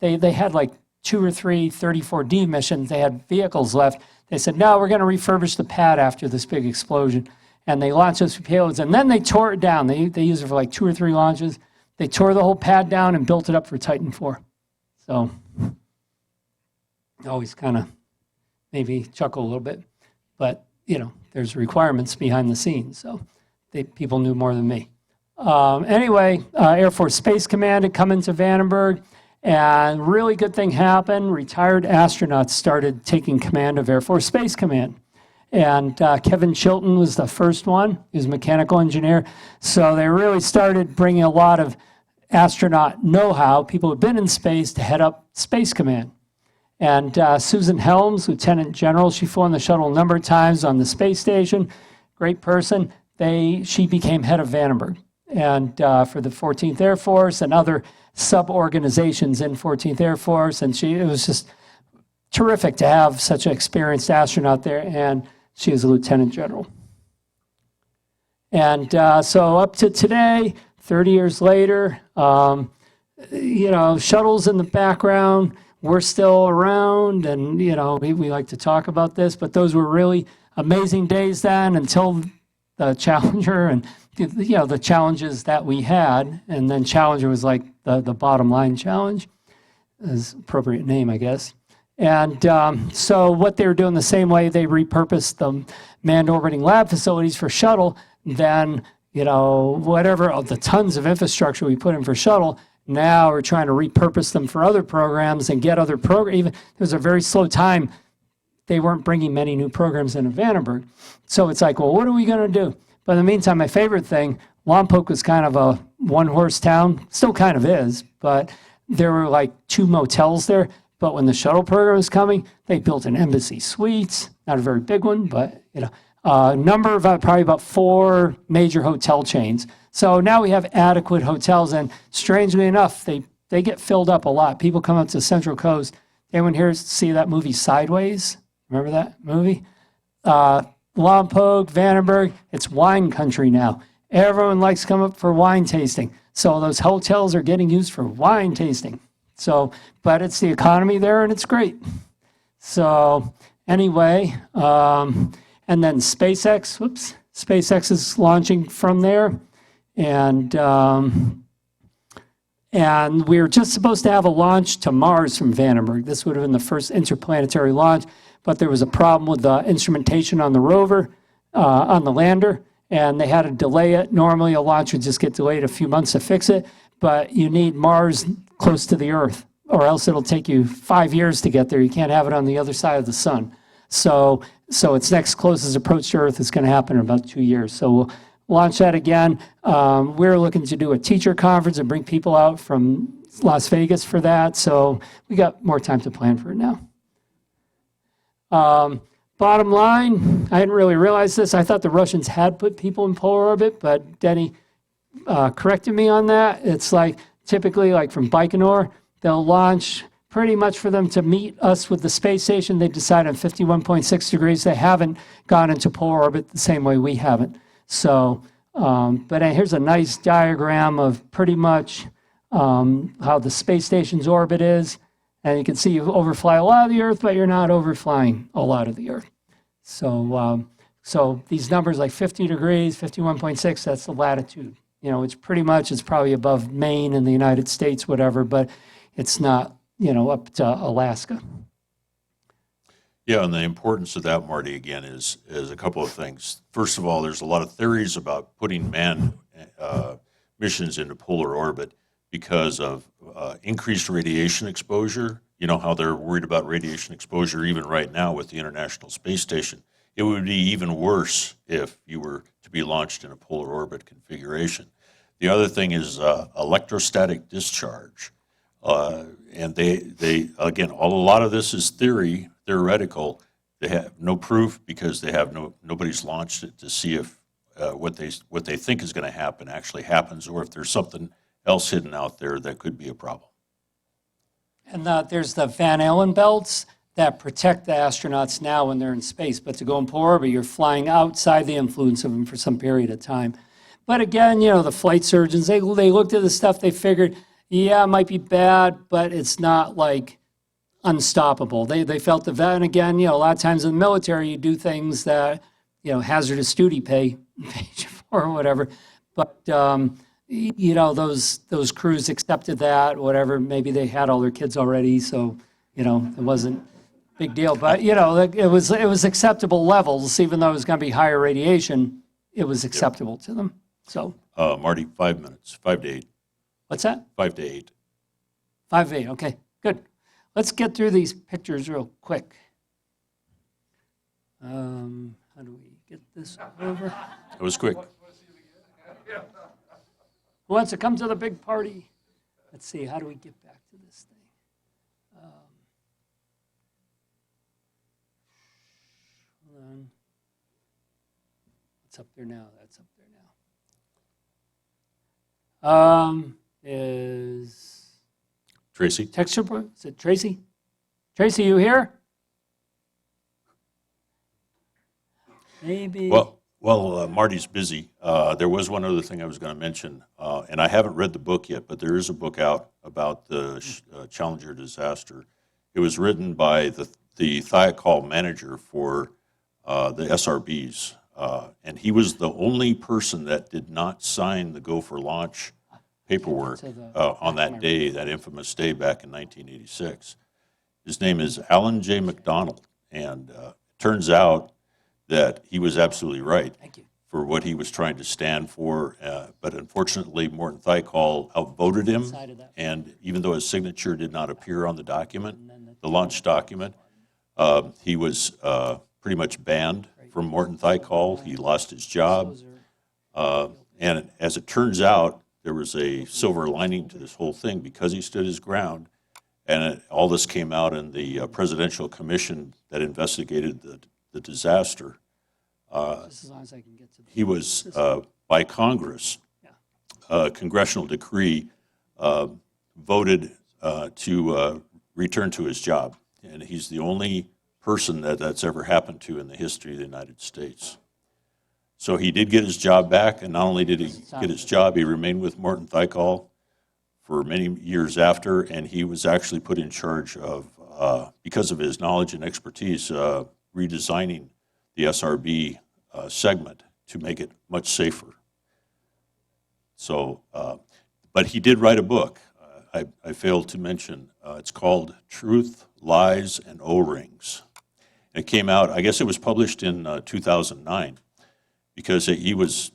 they had like 2 or 3 34D missions. They had vehicles left. They said, no, we're going to refurbish the pad after this big explosion. And they launched those payloads, and then they tore it down. They used it for like 2 or 3 launches. They tore the whole pad down and built it up for Titan IV. So always kind of maybe chuckle a little bit. But, there's requirements behind the scenes. So people knew more than me. Anyway, Air Force Space Command had come into Vandenberg, and really good thing happened. Retired astronauts started taking command of Air Force Space Command. And Kevin Chilton was the first one. He was a mechanical engineer. So they really started bringing a lot of astronaut know-how, people who've been in space, to head up Space Command. And Susan Helms, Lieutenant General, she flew on the shuttle a number of times on the space station. Great person. She became head of Vandenberg. And for the 14th Air Force and other sub-organizations in 14th Air Force. And it was just terrific to have such an experienced astronaut there. And she was a lieutenant general. And so up to today, 30 years later, shuttles in the background, we're still around, and we like to talk about this, but those were really amazing days then until the Challenger and the challenges that we had. And then Challenger was like the bottom line challenge, is appropriate name, I guess. And so what they were doing the same way, they repurposed the manned orbiting lab facilities for shuttle. Then, whatever of the tons of infrastructure we put in for shuttle, now we're trying to repurpose them for other programs and get other programs. Even there was a very slow time. They weren't bringing many new programs into Vandenberg. So it's like, well, what are we going to do? But in the meantime, my favorite thing, Lompoc was kind of a one-horse town, still kind of is, but there were like 2 motels there. But when the shuttle program was coming, they built an Embassy Suites, not a very big one, but a number of probably about 4 major hotel chains. So now we have adequate hotels, and strangely enough, they get filled up a lot. People come up to the Central Coast. Anyone here see that movie Sideways? Remember that movie? Lompoc, Vandenberg, it's wine country now. Everyone likes to come up for wine tasting. So those hotels are getting used for wine tasting. So, but it's the economy there, and it's great. So anyway, and then SpaceX is launching from there. And we were just supposed to have a launch to Mars from Vandenberg. This would have been the first interplanetary launch, but there was a problem with the instrumentation on the rover, on the lander, and they had to delay it. Normally a launch would just get delayed a few months to fix it, but you need Mars close to the Earth, or else it'll take you 5 years to get there. You can't have it on the other side of the sun. So its next closest approach to Earth is going to happen in about 2 years. So we'll launch that again. We're looking to do a teacher conference and bring people out from Las Vegas for that. So we got more time to plan for it now. Bottom line, I hadn't really realized this. I thought the Russians had put people in polar orbit, but Denny corrected me on that. It's like typically like from Baikonur, they'll launch pretty much for them to meet us with the space station. They've decided on 51.6 degrees. They haven't gone into polar orbit the same way we haven't. So, but here's a nice diagram of pretty much how the space station's orbit is. And you can see you overfly a lot of the Earth, but you're not overflying a lot of the Earth. So, so these numbers like 50 degrees, 51.6, that's the latitude. It's pretty much, it's probably above Maine in the United States, whatever, but it's not, up to Alaska. Yeah, and the importance of that, Marty, again, is a couple of things. First of all, there's a lot of theories about putting manned missions into polar orbit because of increased radiation exposure. You know how they're worried about radiation exposure even right now with the International Space Station. It would be even worse if you were to be launched in a polar orbit configuration. The other thing is electrostatic discharge. And they again, a lot of this is theoretical. They have no proof because they have nobody's launched it to see if what they think is going to happen actually happens, or if there's something else hidden out there that could be a problem. And there's the Van Allen belts that protect the astronauts now when they're in space. But to go in polar orbit, you're flying outside the influence of them for some period of time. But again, the flight surgeons, they looked at the stuff, they figured, yeah, it might be bad, but it's not like unstoppable. They felt and again, a lot of times in the military, you do things that, hazardous duty pay for or whatever. But, those crews accepted that, whatever. Maybe they had all their kids already, so, it wasn't a big deal. But, it was acceptable levels, even though it was going to be higher radiation, it was acceptable to them. So, Marty, 5 minutes, 5 to 8. What's that? 5 to 8. 5 to 8, okay, good. Let's get through these pictures real quick. How do we get this over? It was quick. Who wants to come to the big party? Let's see, how do we get back to this thing? Hold on. It's up there now, that's up there now. Is Tracy? texture, is it Tracy? Tracy, you here? Maybe. Well, Marty's busy. There was one other thing I was going to mention, and I haven't read the book yet, but there is a book out about the Challenger disaster. It was written by the Thiokol manager for the SRBs, and he was the only person that did not sign the go for launch paperwork on that day, that infamous day back in 1986. His name is Alan J. McDonald, and it turns out that he was absolutely right for what he was trying to stand for, but unfortunately Morton Thiokol outvoted him, and even though his signature did not appear on the document, the launch document, he was pretty much banned from Morton Thiokol. He lost his job. And as it turns out, there was a silver lining to this whole thing because he stood his ground. And all this came out in the presidential commission that investigated the disaster. Just as long as I can get to the. He was, by Congress, congressional decree, voted to return to his job. And he's the only person that's ever happened to in the history of the United States. So he did get his job back, and not only did he get his job, he remained with Morton Thiokol for many years after, and he was actually put in charge of, because of his knowledge and expertise, redesigning the SRB segment to make it much safer. So, but he did write a book. I failed to mention. It's called Truth, Lies, and O-Rings. It came out, I guess it was published in 2009, because he was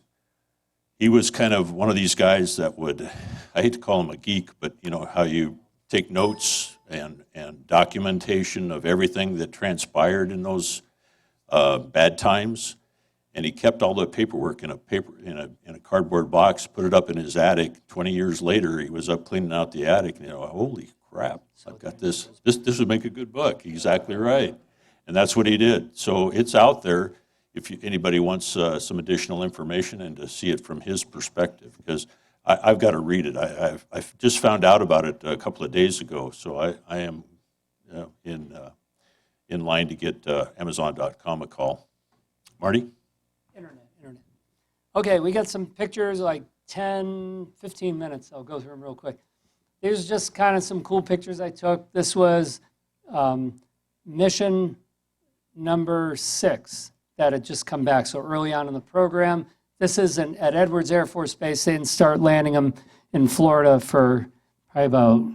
kind of one of these guys that would, I hate to call him a geek, but you know how you take notes and documentation of everything that transpired in those bad times. And he kept all the paperwork in a cardboard box, put it up in his attic. 20 years later, he was up cleaning out the attic, and holy crap, I've got this. This would make a good book. Exactly right. And that's what he did. So it's out there if anybody wants some additional information and to see it from his perspective, because I've got to read it. I've just found out about it a couple of days ago, so I am in line to get Amazon.com a call. Marty? Internet. Okay, we got some pictures, like 10, 15 minutes. I'll go through them real quick. Here's just kind of some cool pictures I took. This was mission number 6 that had just come back, so early on in the program. This is at Edwards Air Force Base. They didn't start landing them in Florida for probably about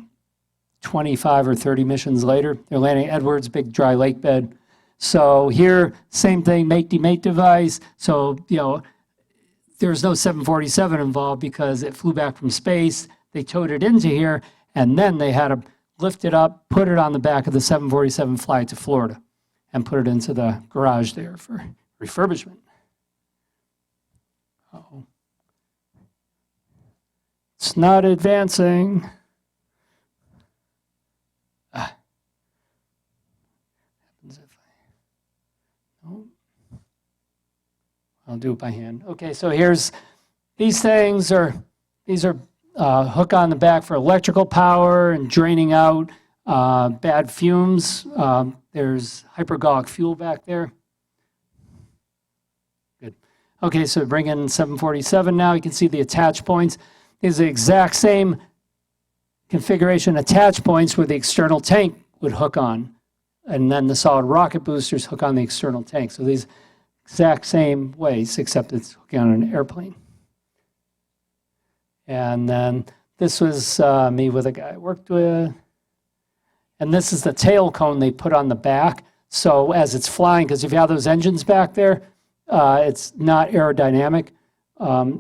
25 or 30 missions later. They're landing at Edwards, big dry lake bed. So here, same thing, mate-to-mate device. So, there's no 747 involved because it flew back from space. They towed it into here, and then they had to lift it up, put it on the back of the 747, fly it to Florida, and put it into the garage there for refurbishment. Uh-oh. It's not advancing. I'll do it by hand. Okay, so here's, these are hook on the back for electrical power and draining out bad fumes. There's hypergolic fuel back there. Good. Okay, so bring in 747 now. You can see the attach points. These are the exact same configuration attach points where the external tank would hook on. And then the solid rocket boosters hook on the external tank. So these exact same ways, except it's hooking on an airplane. And then this was me with a guy I worked with. And this is the tail cone they put on the back. So as it's flying, because if you have those engines back there, it's not aerodynamic.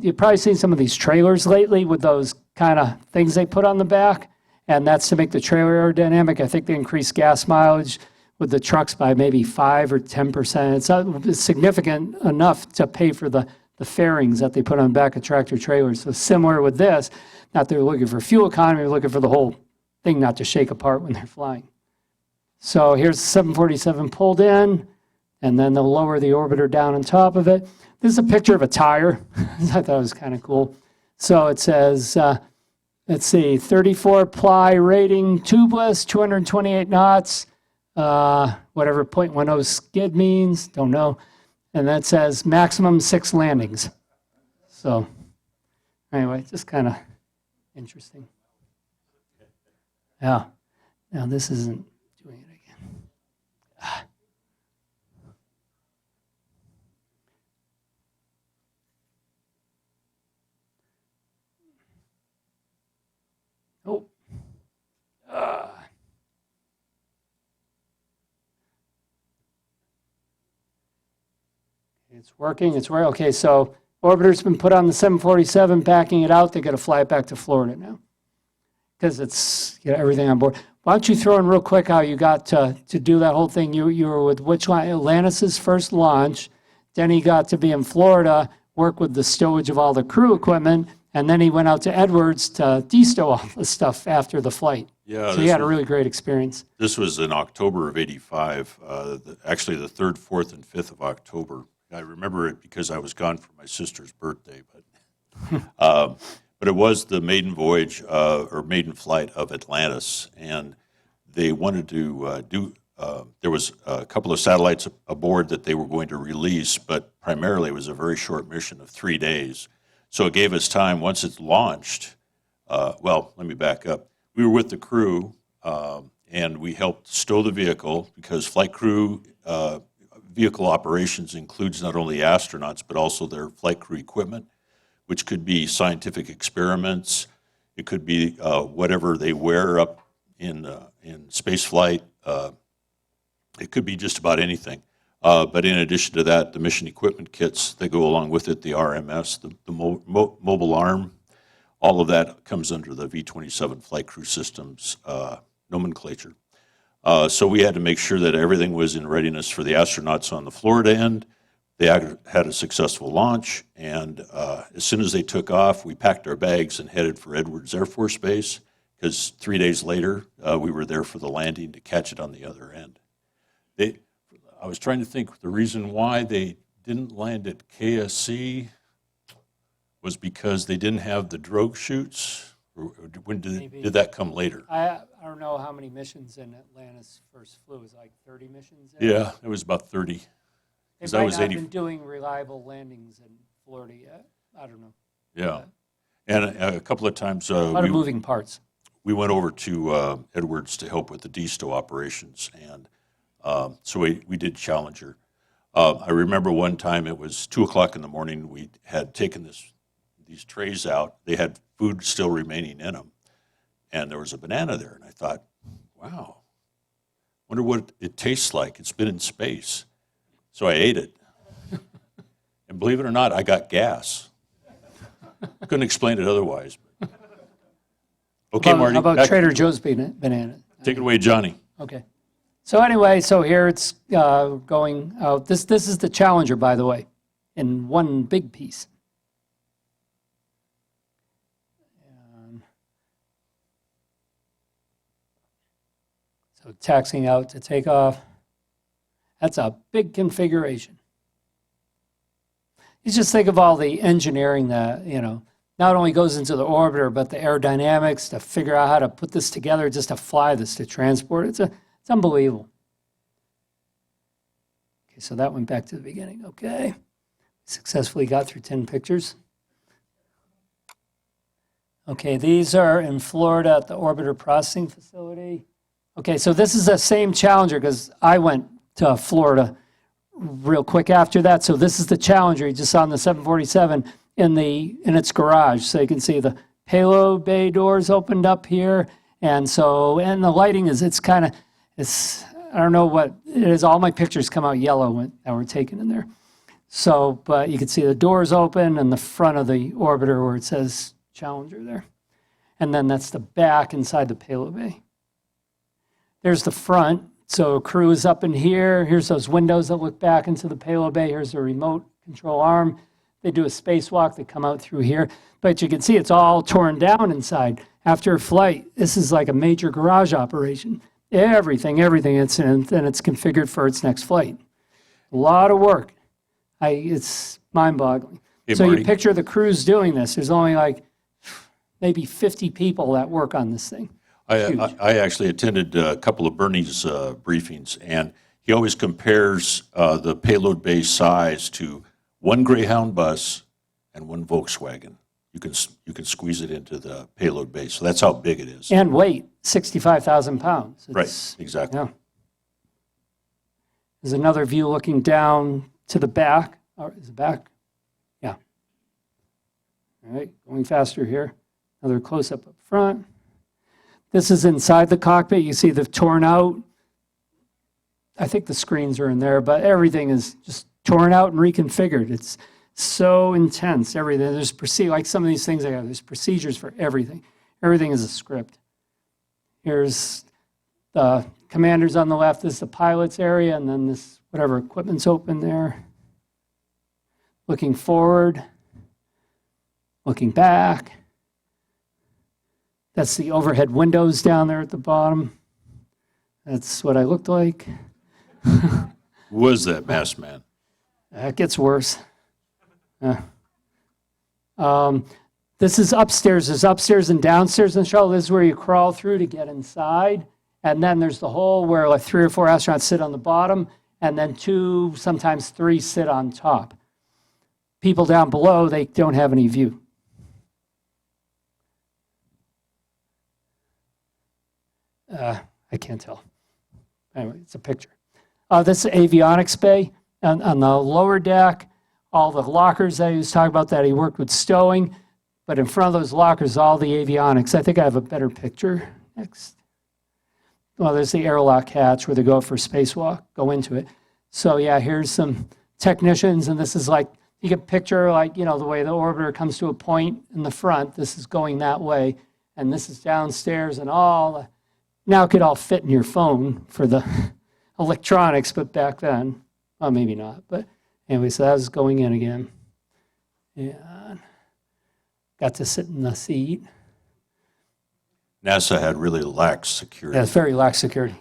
You've probably seen some of these trailers lately with those kind of things they put on the back. And that's to make the trailer aerodynamic. I think they increase gas mileage with the trucks by maybe 5 or 10%. It's significant enough to pay for the fairings that they put on the back of tractor trailers. So similar with this, not they're looking for fuel economy, they're looking for the whole thing not to shake apart when they're flying. So here's the 747 pulled in, and then they'll lower the orbiter down on top of it. This is a picture of a tire. I thought it was kind of cool. So it says, let's see, 34 ply rating, tubeless, 228 knots, whatever 0.10 skid means, don't know. And that says maximum 6 landings. So anyway, just kind of interesting. Yeah. Now this isn't doing it again. Oh. It's working. Okay, so orbiter's been put on the 747, backing it out. They got to fly it back to Florida now because it's everything on board. Why don't you throw in real quick how you got to do that whole thing? You were with which line? Atlantis' first launch. Then he got to be in Florida work with the stowage of all the crew equipment, and then he went out to Edwards to destow all the stuff after the flight. Yeah, So he had a really great experience. this was in October of '85, actually the 3rd, 4th, and 5th of October. I remember it because I was gone for my sister's birthday, but it was the maiden voyage or maiden flight of Atlantis, and they wanted to there was a couple of satellites aboard that they were going to release, but primarily it was a very short mission of 3 days. So it gave us time, once it's launched, well, let me back up. We were with the crew, and we helped stow the vehicle because flight crew vehicle operations includes not only astronauts, but also their flight crew equipment, which could be scientific experiments. It could be whatever they wear up in space flight. It could be just about anything. But in addition to that, the mission equipment kits that go along with it, the RMS, the mobile arm, all of that comes under the V-27 Flight Crew Systems nomenclature. So we had to make sure that everything was in readiness for the astronauts on the Florida end. They had a successful launch, and as soon as they took off, we packed our bags and headed for Edwards Air Force Base, because 3 days later, we were there for the landing to catch it on the other end. I was trying to think, the reason why they didn't land at KSC was because they didn't have the drogue chutes, or when did that come later? I don't know how many missions in Atlantis first flew. It was like 30 missions? Yeah, it was about 30. They 'Cause I might was not have 80 been doing reliable landings in Florida yet. I don't know. Yeah, and a couple of times A lot of moving parts. we went over to Edwards to help with the destow operations, and so we did Challenger. I remember one time it was 2 o'clock in the morning. We had taken these trays out. They had food still remaining in them, and there was a banana there. And I thought, wow, wonder what it tastes like. It's been in space. So I ate it, and believe it or not, I got gas. Couldn't explain it otherwise. Okay, Marty, How about back- Trader Joe's banana? take it away, Johnny. Okay. So anyway, so here it's going out. This is the Challenger, by the way, in one big piece. So taxiing out to take off. That's a big configuration. You just think of all the engineering that, not only goes into the orbiter, but the aerodynamics to figure out how to put this together, just to fly this, to transport it. It's unbelievable. Okay, so that went back to the beginning. Okay. Successfully got through 10 pictures. Okay, these are in Florida at the Orbiter Processing Facility. Okay, so this is the same Challenger because I went to Florida real quick after that. So this is the Challenger. You just saw on the 747 in its garage. So you can see the payload bay doors opened up here. And the lighting is, I don't know what it is. All my pictures come out yellow that were taken in there. So, but you can see the doors open and the front of the orbiter where it says Challenger there. And then that's the back inside the payload bay. There's the front. So crew is up in here. Here's those windows that look back into the payload bay. Here's the remote control arm. They do a spacewalk. They come out through here. But you can see it's all torn down inside. After a flight, this is like a major garage operation. Everything, and it's configured for its next flight. A lot of work. It's mind-boggling. Hey, So Marty. you picture the crews doing this. There's only like maybe 50 people that work on this thing. I actually attended a couple of Bernie's briefings, and he always compares the payload bay size to one Greyhound bus and one Volkswagen. You can squeeze it into the payload bay, so that's how big it is. And weight, 65,000 pounds. Right, exactly. Yeah. There's another view looking down to the back. Or is it back? Yeah. All right, going faster here. Another close-up up front. This is inside the cockpit. You see the torn out. I think the screens are in there, but everything is just torn out and reconfigured. It's so intense, everything. There's like some of these things, there's procedures for everything. Everything is a script. Here's the commanders on the left. This is the pilot's area, and then this, whatever equipment's open there. looking forward, looking back. That's the overhead windows down there at the bottom. That's what I looked like. Who was that masked man? It gets worse. This is upstairs. There's upstairs and downstairs in the shuttle. This is where you crawl through to get inside. And then there's the hole where like 3 or 4 astronauts sit on the bottom, and then 2, sometimes 3 sit on top. People down below, they don't have any view. I can't tell. Anyway, it's a picture. This is avionics bay. On the lower deck, all the lockers that he was talking about that he worked with stowing, but in front of those lockers, all the avionics. I think I have a better picture next. Well, there's the airlock hatch where they go for spacewalk, go into it. So yeah, here's some technicians, and this is like, you can picture like, you know, the way the orbiter comes to a point in the front, this is going that way, and this is downstairs and all. Now it could all fit in your phone for the electronics, but back then, well, maybe not. But anyway, so that was going in again. And got to sit in the seat. NASA had really lax security. Yeah, it's very lax security.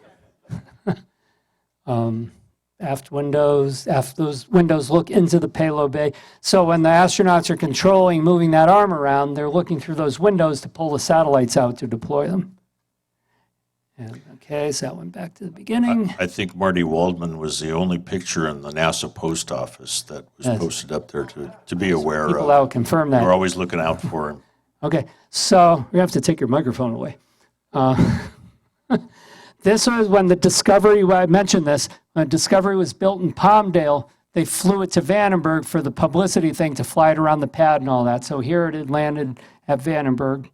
Aft windows, those windows look into the payload bay. So when the astronauts are controlling, moving that arm around, they're looking through those windows to pull the satellites out to deploy them. And, okay, so that went back to the beginning. I think Marty Waldman was the only picture in the NASA post office that was posted up there to be aware People of. that would confirm that. We're always looking out for him. Okay, so we have to take your microphone away. This was when the Discovery, I mentioned this, when Discovery was built in Palmdale, they flew it to Vandenberg for the publicity thing to fly it around the pad and all that. So here it had landed at Vandenberg.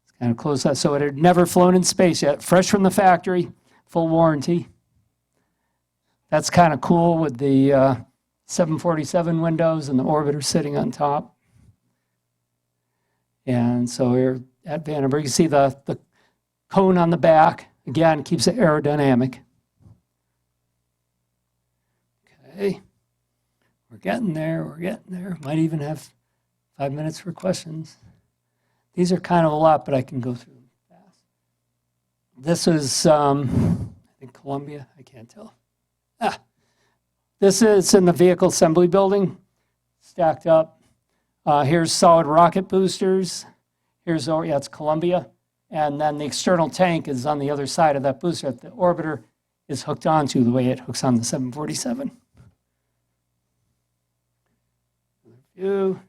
It's kind of close that. So it had never flown in space yet. Fresh from the factory, full warranty. That's kind of cool with the 747 windows and the orbiter sitting on top. And so we're at Vandenberg. You see the cone on the back. Again, keeps it aerodynamic. Okay. We're getting there. We're getting there. Might even have 5 minutes for questions. These are kind of a lot, but I can go through them fast. This is, I think, Columbia. I can't tell. This is in the vehicle assembly building, stacked up. Here's solid rocket boosters. Here's, yeah, it's Columbia. And then the external tank is on the other side of that booster that the orbiter is hooked onto the way it hooks on the 747. View.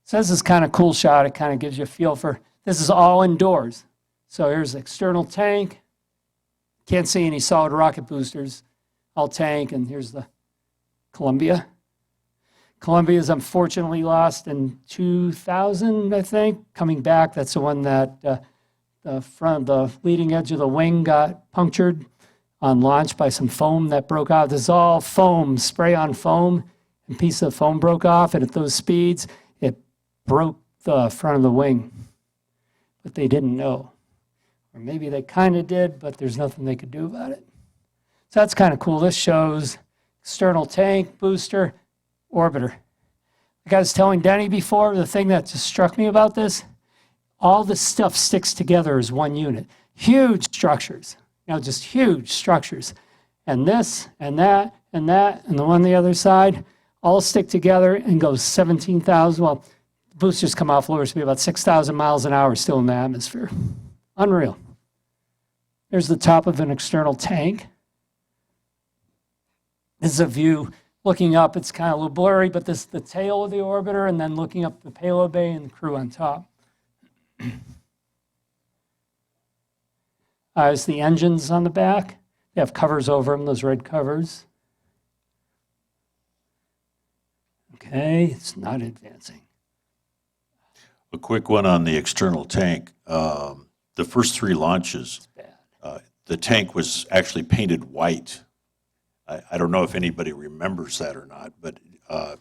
So this is kind of cool shot. It kind of gives you a feel for, this is all indoors. So here's the external tank. Can't see any solid rocket boosters. All tank, and here's the Columbia. Columbia is unfortunately lost in 2000, I think. Coming back, that's the one that the leading edge of the wing got punctured on launch by some foam that broke out. This is all foam, spray-on foam, and a piece of foam broke off, and at those speeds, it broke the front of the wing. But they didn't know. Or maybe they kind of did, but there's nothing they could do about it. So that's kind of cool. This shows external tank, booster, orbiter. Like I was telling Denny before, the thing that just struck me about this, all this stuff sticks together as one unit. Huge structures, just huge structures. And this, and that, and that, and the one on the other side, all stick together and go 17,000, well, boosters come off lower speed, about 6,000 miles an hour still in the atmosphere. Unreal. There's the top of an external tank. This is a view looking up. It's kind of a little blurry, but this is the tail of the orbiter, and then looking up the payload bay and the crew on top. There's the engines on the back. They have covers over them, those red covers. Okay, it's not advancing. A quick one on the external tank. The first 3 launches, the tank was actually painted white. I don't know if anybody remembers that or not, but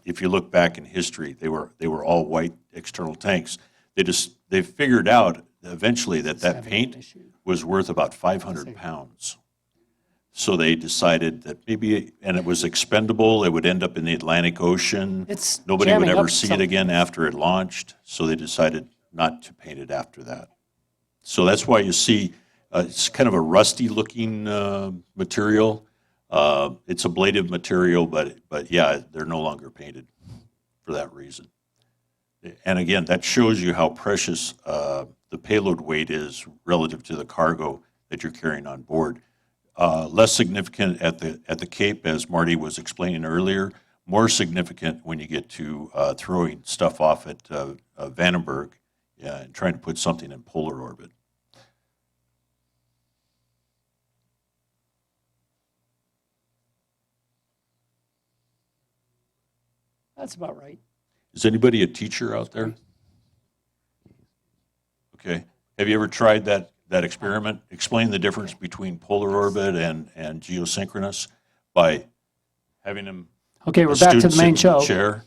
if you look back in history, they were all white external tanks. They figured out eventually that paint was worth about 500 pounds. So they decided that maybe, and it was expendable, it would end up in the Atlantic Ocean. It's Nobody would jamming ever up see it something. again after it launched, so they decided not to paint it after that. So that's why you see it's kind of a rusty looking material. It's ablative material, but yeah, they're no longer painted for that reason. And again, that shows you how precious the payload weight is relative to the cargo that you're carrying on board. Less significant at the Cape, as Marty was explaining earlier, more significant when you get to throwing stuff off at Vandenberg and trying to put something in polar orbit. That's about right. Is anybody a teacher out there? Okay. Have you ever tried that experiment? Explain the difference between polar orbit and geosynchronous by having them. Okay, we're a back to student the main sit in the show. chair,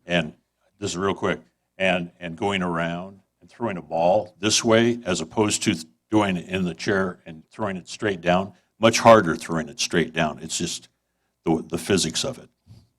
and this is real quick, and going around and throwing a ball this way as opposed to doing it in the chair and throwing it straight down. Much harder throwing it straight down. It's just the physics of it.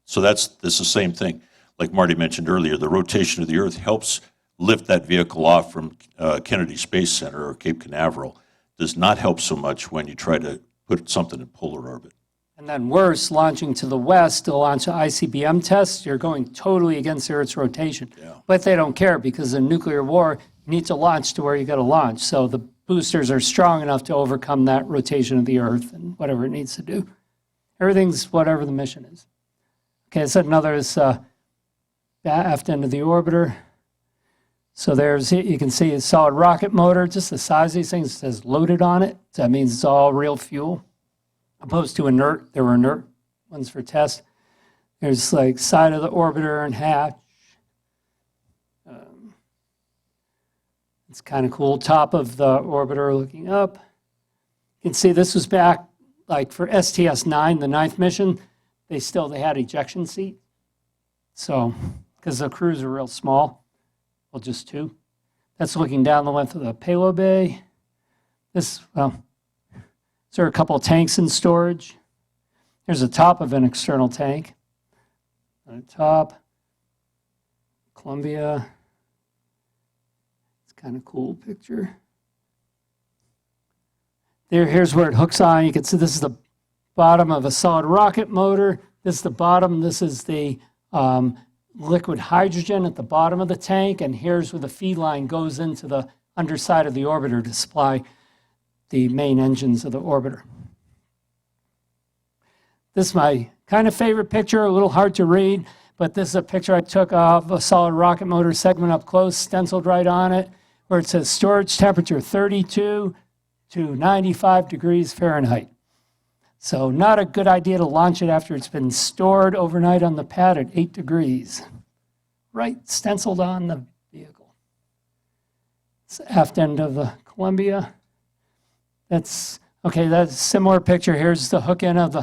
So this is the same thing. Like Marty mentioned earlier, the rotation of the Earth helps lift that vehicle off from Kennedy Space Center or Cape Canaveral. Does not help so much when you try to put something in polar orbit. And then worse, launching to the west to launch an ICBM test, you're going totally against the Earth's rotation. Yeah. But they don't care because in nuclear war, you need to launch to where you got to launch. So the boosters are strong enough to overcome that rotation of the Earth and whatever it needs to do. Everything's whatever the mission is. Okay, so another is aft end of the orbiter. So there's, you can see a solid rocket motor, just the size of these things. It says loaded on it. So that means it's all real fuel. Opposed to inert, there were inert ones for test. There's like side of the orbiter and hatch. It's kind of cool. Top of the orbiter looking up. You can see this was back like for STS-9, the 9th mission. They had ejection seat. So, because the crews are real small, well, just 2. That's looking down the length of the payload bay. There are a couple of tanks in storage. There's the top of an external tank. On the top, Columbia. It's kind of cool picture. Here's where it hooks on. You can see this is the bottom of a solid rocket motor. This is the bottom. This is the liquid hydrogen at the bottom of the tank. And here's where the feed line goes into the underside of the orbiter to supply the main engines of the orbiter. This is my kind of favorite picture, a little hard to read, but this is a picture I took of a solid rocket motor segment up close, stenciled right on it, where it says storage temperature 32 to 95 degrees Fahrenheit. So not a good idea to launch it after it's been stored overnight on the pad at 8 degrees. Right, stenciled on the vehicle. It's the aft end of the Columbia. That's a similar picture. Here's the hook in of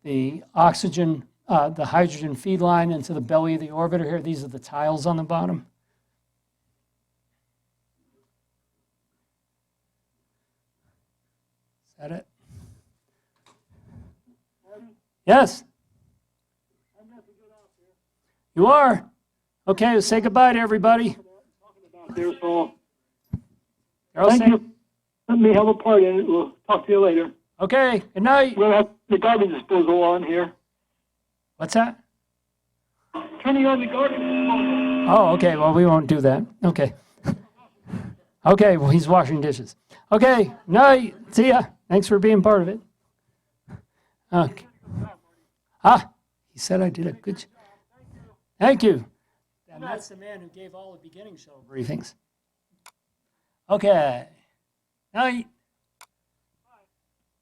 the oxygen, the hydrogen feed line into the belly of the orbiter here. These are the tiles on the bottom. Is that it? Yes? You are? Okay, well, say goodbye to everybody. There, so They're all thank saying- you. Let me have a part in it. We'll talk to you later. Okay, good night. We'll have the garbage disposal on here. What's that? Turning on the garbage disposal. Oh, okay, well, we won't do that. Okay. Okay, well, he's washing dishes. Okay, night. See ya. Thanks for being part of it. Okay. He said I did a good job. Thank you. And that's the man who gave all the beginning show briefings. Okay. Night.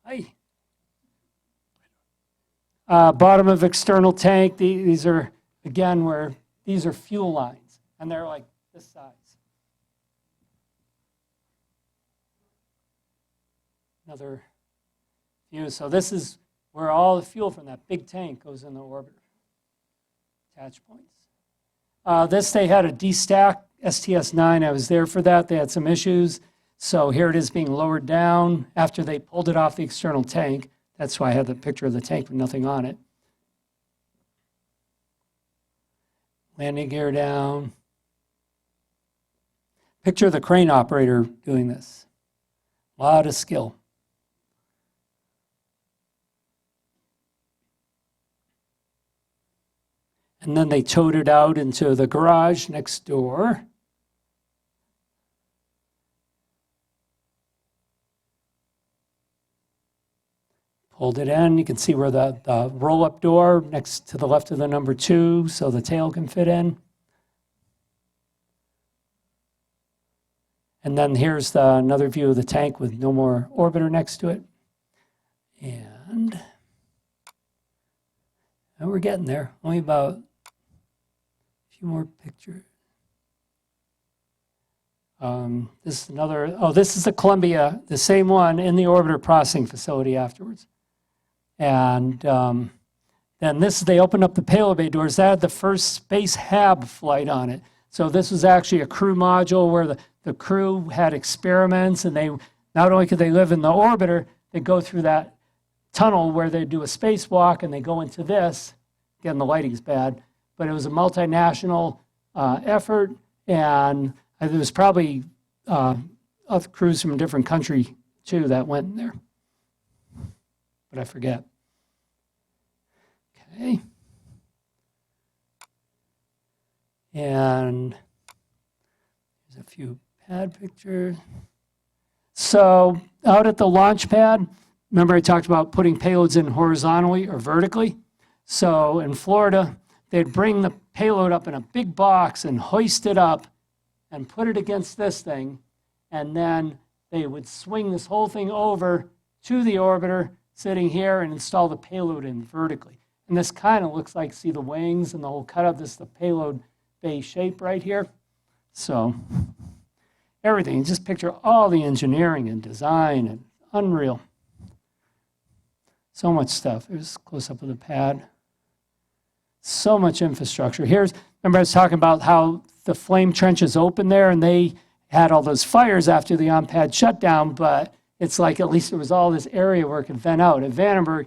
Hi. Bottom of external tank. These are, again, where these are fuel lines. And they're like this size. Another view. So this is where all the fuel from that big tank goes in the orbiter. Attach points. They had a destack STS-9. I was there for that. They had some issues. So here it is being lowered down after they pulled it off the external tank. That's why I have the picture of the tank with nothing on it. Landing gear down. Picture of the crane operator doing this. A lot of skill. And then they towed it out into the garage next door. Pulled it in. You can see where the roll-up door next to the left of the number 2, so the tail can fit in. And then here's another view of the tank with no more orbiter next to it. And we're getting there. Only about a few more pictures. This is another, this is the Columbia, the same one in the orbiter processing facility afterwards. And then they opened up the payload bay doors. That had the first Space Hab flight on it. So this was actually a crew module where the crew had experiments, and they not only could they live in the orbiter, they go through that tunnel where they do a spacewalk, and they go into this. Again, the lighting's bad, but it was a multinational effort, and there was probably other crews from a different country too that went in there, but I forget. Okay. And there's a few pad pictures. So out at the launch pad, remember I talked about putting payloads in horizontally or vertically? So in Florida, they'd bring the payload up in a big box and hoist it up and put it against this thing, and then they would swing this whole thing over to the orbiter sitting here and install the payload in vertically. And this kind of looks like, see the wings and the whole cutout, this is the payload bay shape right here. So everything, just picture all the engineering and design, and unreal. So much stuff. Here's a close-up of the pad. So much infrastructure. Remember I was talking about how the flame trench is open there, and they had all those fires after the on-pad shutdown, but it's like at least there was all this area where it could vent out. At Vandenberg,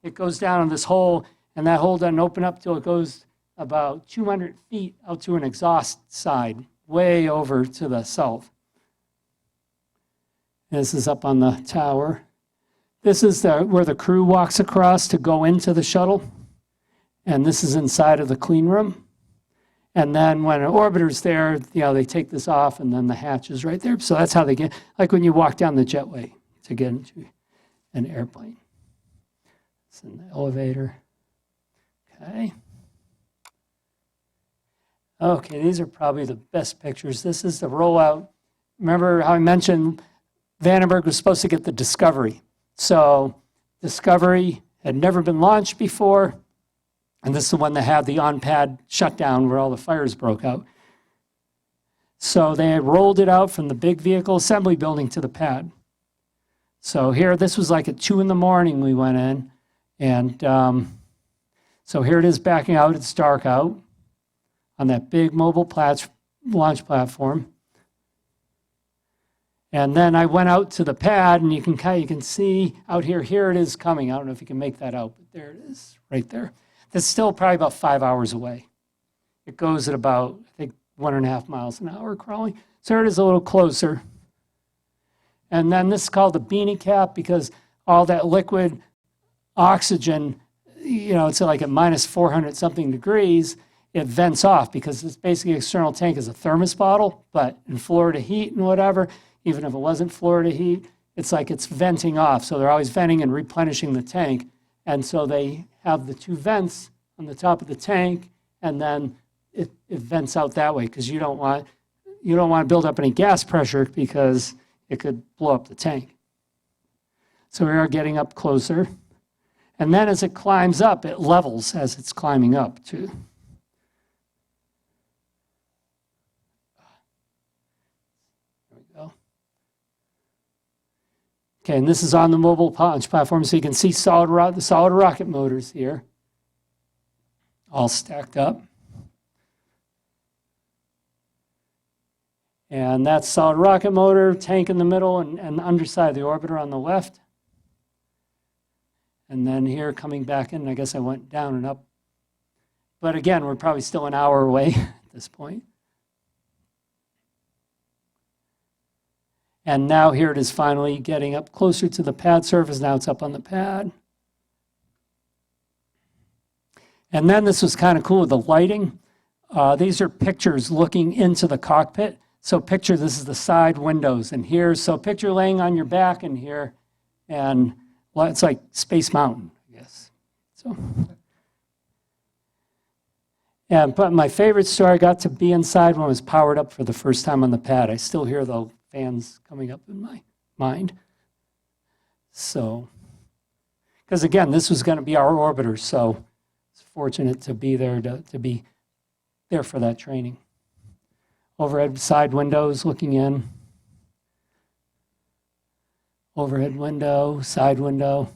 it goes down in this hole, and that hole doesn't open up till it goes about 200 feet out to an exhaust side, way over to the south. This is up on the tower. This is where the crew walks across to go into the shuttle. And this is inside of the clean room. And then when an orbiter's there, they take this off, and then the hatch is right there. So that's how they get, like when you walk down the jetway to get into an airplane. It's in the elevator. Okay. Okay, these are probably the best pictures. This is the rollout. Remember how I mentioned Vandenberg was supposed to get the Discovery. So Discovery had never been launched before, and this is the one that had the on-pad shutdown where all the fires broke out. So they had rolled it out from the big vehicle assembly building to the pad. So here, this was like at 2 in the morning we went in, and so here it is backing out. It's dark out on that big mobile launch platform. And then I went out to the pad, and you can see out here it is coming. I don't know if you can make that out, but there it is, right there. That's still probably about 5 hours away. It goes at about, I think, 1.5 miles an hour crawling. So it is a little closer. And then this is called the beanie cap because all that liquid oxygen, it's like at minus 400 something degrees, it vents off because it's basically external tank is a thermos bottle, but in Florida heat and whatever, even if it wasn't Florida heat, it's like it's venting off. So they're always venting and replenishing the tank. And so they have the 2 vents on the top of the tank, and then it vents out that way because you don't want to build up any gas pressure because it could blow up the tank. So we are getting up closer. And then as it climbs up, it levels as it's climbing up too. Okay, and this is on the mobile launch platform, so you can see the solid rocket motors here, all stacked up. And that's solid rocket motor, tank in the middle, and underside of the orbiter on the left. And then here coming back in, I guess I went down and up. But again, we're probably still an hour away at this point. And now here it is finally getting up closer to the pad surface. Now it's up on the pad. And then this was kind of cool with the lighting. These are pictures looking into the cockpit. So picture this is the side windows. And here, so picture laying on your back in here. And well, it's like Space Mountain, I guess. So. But my favorite story, I got to be inside when it was powered up for the first time on the pad. I still hear the fans coming up in my mind. So, because again, this was going to be our orbiter, so it's fortunate to be there to be there for that training. Overhead side windows looking in. Overhead window, side window.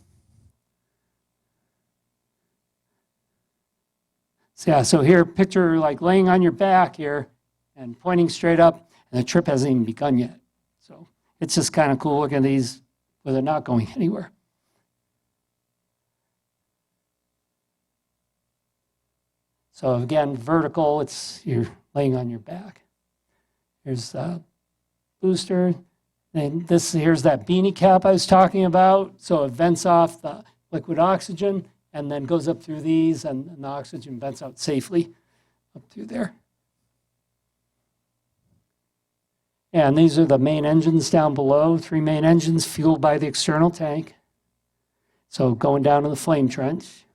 So yeah, so here, picture like laying on your back here and pointing straight up, and the trip hasn't even begun yet. So it's just kind of cool looking at these where they're not going anywhere. So again, vertical, you're laying on your back. Here's the booster. And here's that beanie cap I was talking about. So it vents off the liquid oxygen and then goes up through these, and the oxygen vents out safely up through there. And these are the main engines down below, 3 main engines fueled by the external tank. So going down to the flame trench.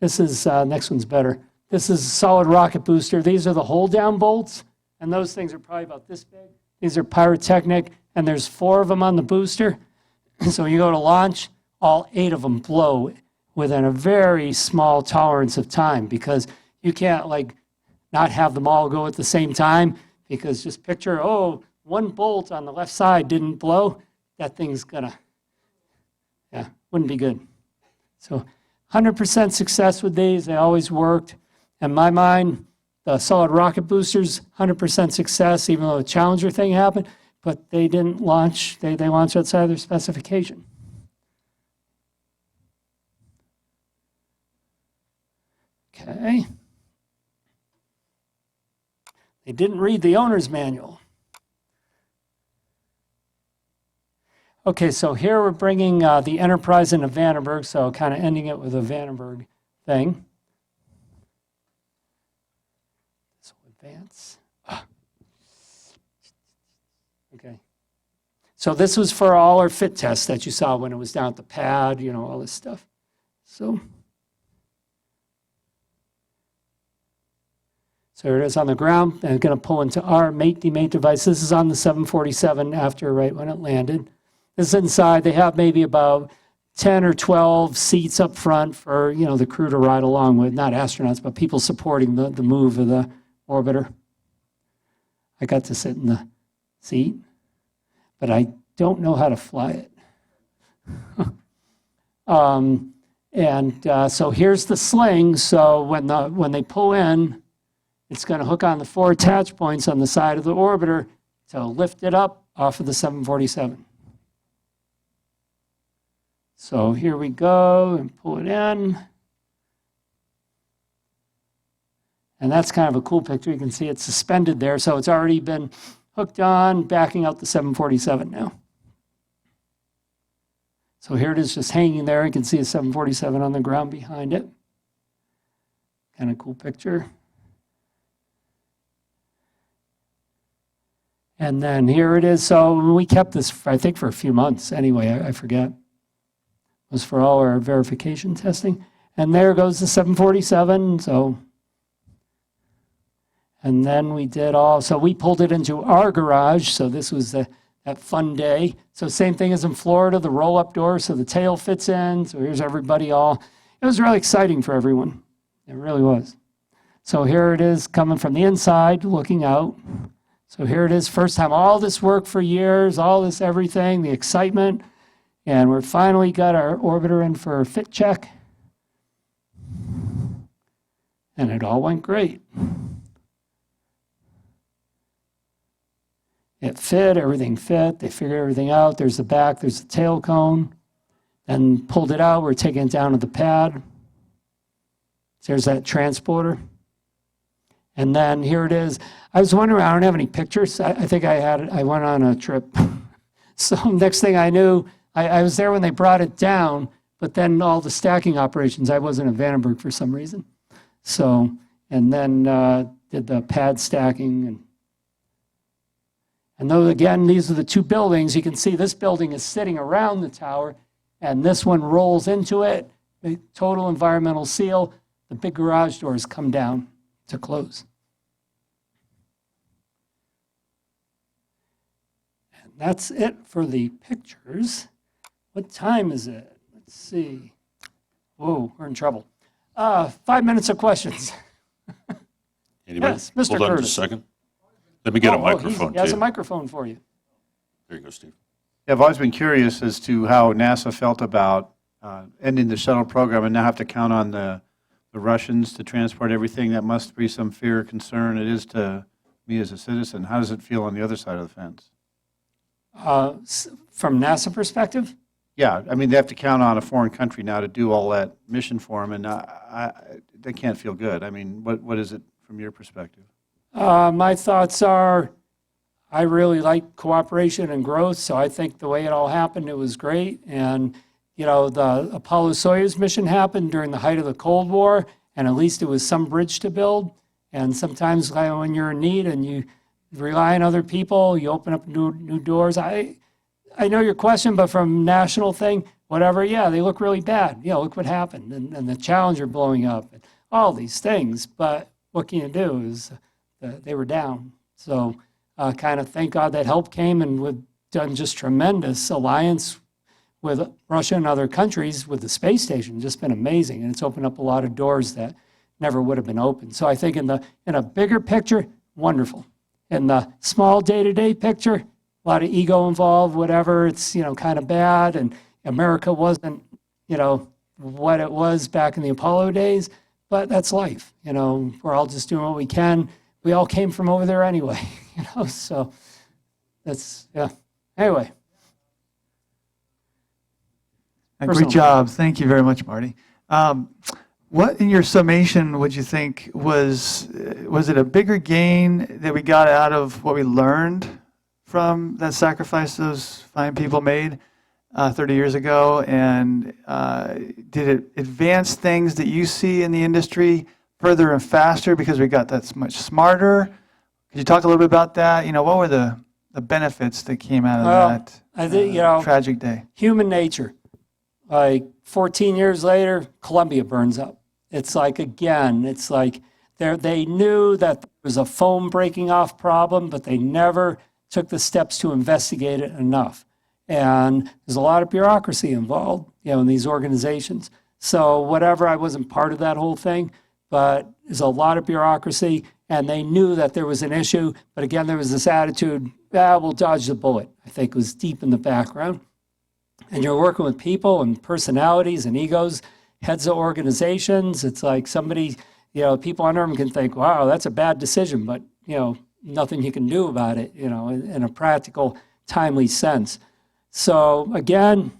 This is, next one's better. This is a solid rocket booster. These are the hold down bolts, and those things are probably about this big. These are pyrotechnic, and there's 4 of them on the booster. So you go to launch, all 8 of them blow within a very small tolerance of time, because you can't like not have them all go at the same time, because just picture, oh, 1 bolt on the left side didn't blow, that thing's gonna, yeah, wouldn't be good. So 100% success with these, they always worked. In my mind, the solid rocket boosters, 100% success, even though the Challenger thing happened, but they didn't launch, they launched outside of their specification. Okay. They didn't read the owner's manual. Okay, so here we're bringing the Enterprise into Vandenberg, so kind of ending it with a Vandenberg thing. This will advance. Okay. So this was for all our fit tests that you saw when it was down at the pad, you know, all this stuff. So here it is on the ground, and it's going to pull into our mate-demate device. This is on the 747 after, right when it landed. This is inside. They have maybe about 10 or 12 seats up front for, you know, the crew to ride along with, not astronauts, but people supporting the move of the orbiter. I got to sit in the seat, but I don't know how to fly it. So here's the sling. So when they pull in, it's going to hook on the 4 attach points on the side of the orbiter to lift it up off of the 747. So here we go, and pull it in. And that's kind of a cool picture. You can see it's suspended there, so it's already been hooked on, backing out the 747 now. So here it is just hanging there. You can see a 747 on the ground behind it. Kind of cool picture. And then here it is. So we kept this, I think, for a few months anyway. I forget. It was for all our verification testing. And there goes the 747. And then we did so we pulled it into our garage. So this was that fun day. So same thing as in Florida, the roll-up door, so the tail fits in. So here's everybody all. It was really exciting for everyone. It really was. So here it is coming from the inside, looking out. So here it is, first time, all this work for years, all this everything, the excitement. And we're finally got our orbiter in for a fit check. And it all went great. It fit, everything fit. They figured everything out. There's the back, there's the tail cone. Then pulled it out. We're taking it down to the pad. There's that transporter. And then here it is. I was wondering, I don't have any pictures. I think I went on a trip. So next thing I knew, I was there when they brought it down, but then all the stacking operations, I wasn't in Vandenberg for some reason. So, and then did the pad stacking. And those, again, these are the two buildings. You can see this building is sitting around the tower, and this one rolls into it. The total environmental seal. The big garage doors come down to close. And that's it for the pictures. What time is it? Let's see. Whoa, we're in trouble. 5 minutes of questions. Anybody? Yes, Mr. Hold on Curtis. just a second. Let me get a microphone, He has too. a microphone for you. There you go, Steve. Yeah, I've always been curious as to how NASA felt about ending the shuttle program and now have to count on the Russians to transport everything. That must be some fear or concern. It is to me as a citizen. How does it feel on the other side of the fence? From NASA perspective, Yeah, I mean, they have to count on a foreign country now to do all that mission for them, and they can't feel good. I mean, what is it from your perspective? my thoughts are, I really like cooperation and growth, so I think the way it all happened, it was great. And, you know, the Apollo-Soyuz mission happened during the height of the Cold War, and at least it was some bridge to build. And sometimes when you're in need and you rely on other people, you open up new doors. I know your question, but from national thing, whatever, yeah, they look really bad. Yeah, look what happened. And the Challenger blowing up, and all these things. But what can you do is they were down. So kind of thank God that help came, and we've done just tremendous alliance with Russia and other countries with the space station. Just been amazing, and it's opened up a lot of doors that never would have been open. So I think in a bigger picture, wonderful. In the small day-to-day picture, a lot of ego involved, whatever, it's, you know, kind of bad, and America wasn't, you know, what it was back in the Apollo days, but that's life. You know, we're all just doing what we can. We all came from over there anyway, you know, so that's, yeah. Anyway. Personal. Great job. Thank you very much, Marty. What, in your summation, would you think was it a bigger gain that we got out of what we learned from that sacrifice those fine people made 30 years ago? And did it advance things that you see in the industry further and faster because we got that much smarter? Could you talk a little bit about that? You know, what were the benefits that came out of that I think, you know, tragic day? Human nature. Like 14 years later, Columbia burns up. It's like, again, it's like they knew that there was a foam breaking off problem, but they never took the steps to investigate it enough. And there's a lot of bureaucracy involved, you know, in these organizations. So whatever, I wasn't part of that whole thing, but there's a lot of bureaucracy, and they knew that there was an issue. But again, there was this attitude, we'll dodge the bullet, I think was deep in the background. And you're working with people and personalities and egos, heads of organizations. It's like somebody, you know, people under them can think, wow, that's a bad decision, but, you know, nothing you can do about it, you know, in a practical, timely sense. So again,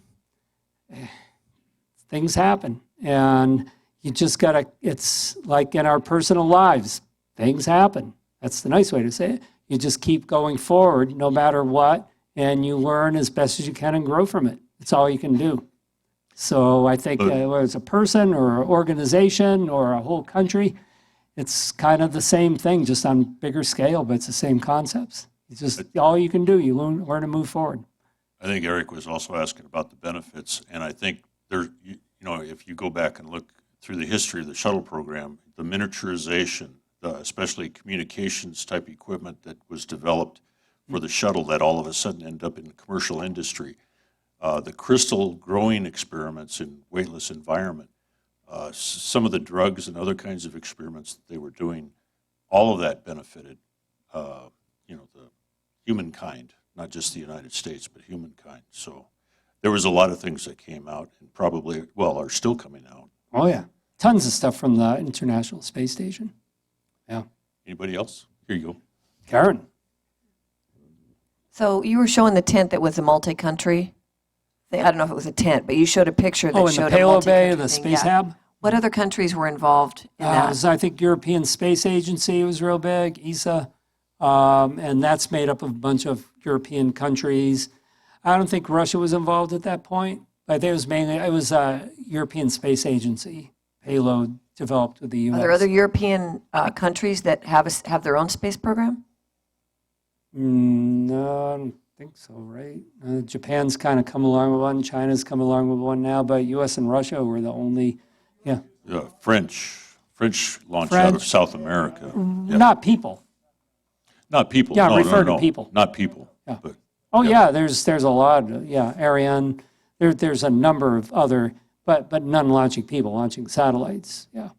things happen, and you just gotta, it's like in our personal lives, things happen. That's the nice way to say it. You just keep going forward no matter what, and you learn as best as you can and grow from it. It's all you can do. So I think whether it's a person or an organization or a whole country, it's kind of the same thing, just on bigger scale, but it's the same concepts. It's just all you can do. You learn to move forward. I think Eric was also asking about the benefits, and I think there, you know, if you go back and look through the history of the shuttle program, the miniaturization, especially communications type equipment that was developed for the shuttle that all of a sudden ended up in the commercial industry, the crystal growing experiments in weightless environment, some of the drugs and other kinds of experiments that they were doing, all of that benefited, you know, the humankind, not just the United States, but humankind. So there was a lot of things that came out and probably, well, are still coming out. Oh, yeah. Tons of stuff from the International Space Station. Yeah. Anybody else? Here you go. Karen. So you were showing the tent that was a multi-country thing. I don't know if it was a tent, but you showed a picture that Oh, in showed the a payload bay, multi-country the thing. space Yeah. hab? What other countries were involved in It that? was, I think, European Space Agency was real big, ESA, and that's made up of a bunch of European countries. I don't think Russia was involved at that point. I think it was European Space Agency payload developed with the U.S. Are there other European countries that have their own space program? No, I don't think so, right? Japan's kind of come along with one, China's come along with one now, but U.S. and Russia were the only, yeah. French launched out of French. South America. Yeah. Not people. Not people. Yeah, no, refer no, to no. people. Not people. Yeah. But Oh, yeah, there's a lot, Ariane, there's a number of other, but none launching people, launching satellites, yeah.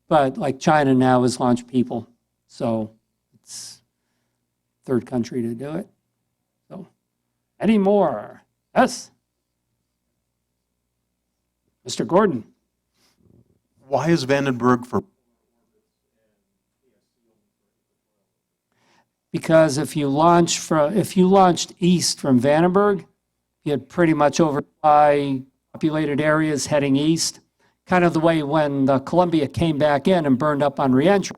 But like China now has launched people, so it's third country to do it. So, any more? Yes? Mr. Gordon? Why is Vandenberg for? Because if you launched east from Vandenberg, you had pretty much overfly populated areas heading east, kind of the way when the Columbia came back in and burned up on reentry.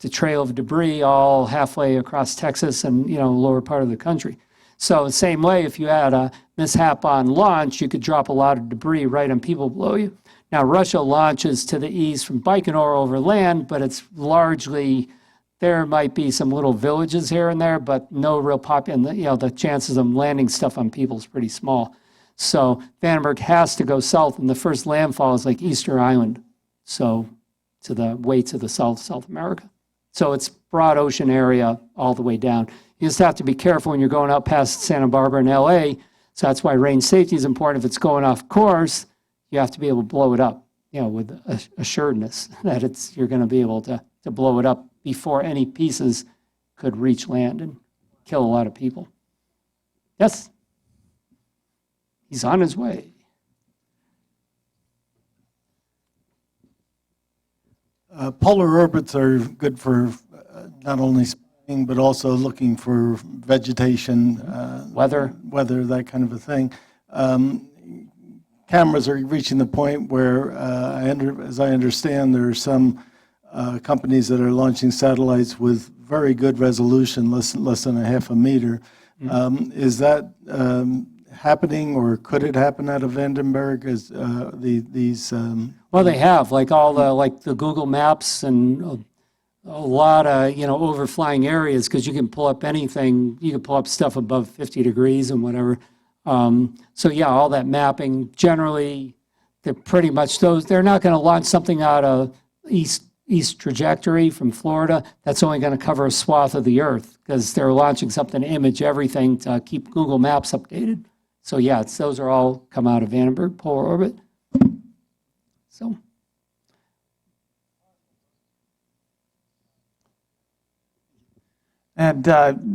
The trail of debris all halfway across Texas and lower part of the country. So the same way, if you had a mishap on launch, you could drop a lot of debris right on people below you. Now Russia launches to the east from Baikonur over land, but it's largely. There might be some little villages here and there, but no real and the chances of landing stuff on people is pretty small. So Vandenberg has to go south, and the first landfall is like Easter Island, so to the south, South America. So it's broad ocean area all the way down. You just have to be careful when you're going out past Santa Barbara and LA, so that's why range safety is important. If it's going off course, you have to be able to blow it up, with assuredness that you're going to be able to blow it up before any pieces could reach land and kill a lot of people. Yes? He's on his way. Polar orbits are good for not only spying, but also looking for vegetation, Weather. that kind of a thing. Cameras are reaching the point where, as I understand, there are some companies that are launching satellites with very good resolution, less than a half a meter. Is that happening, or could it happen out of Vandenberg? Well, they have, like the Google Maps and a lot of, overflying areas, because you can pull up anything. You can pull up stuff above 50 degrees and whatever. So yeah, all that mapping, generally, they're pretty much those. They're not going to launch something out of east trajectory from Florida. That's only going to cover a swath of the Earth, because they're launching something to image everything to keep Google Maps updated. So yeah, those are all come out of Vandenberg polar orbit. So. And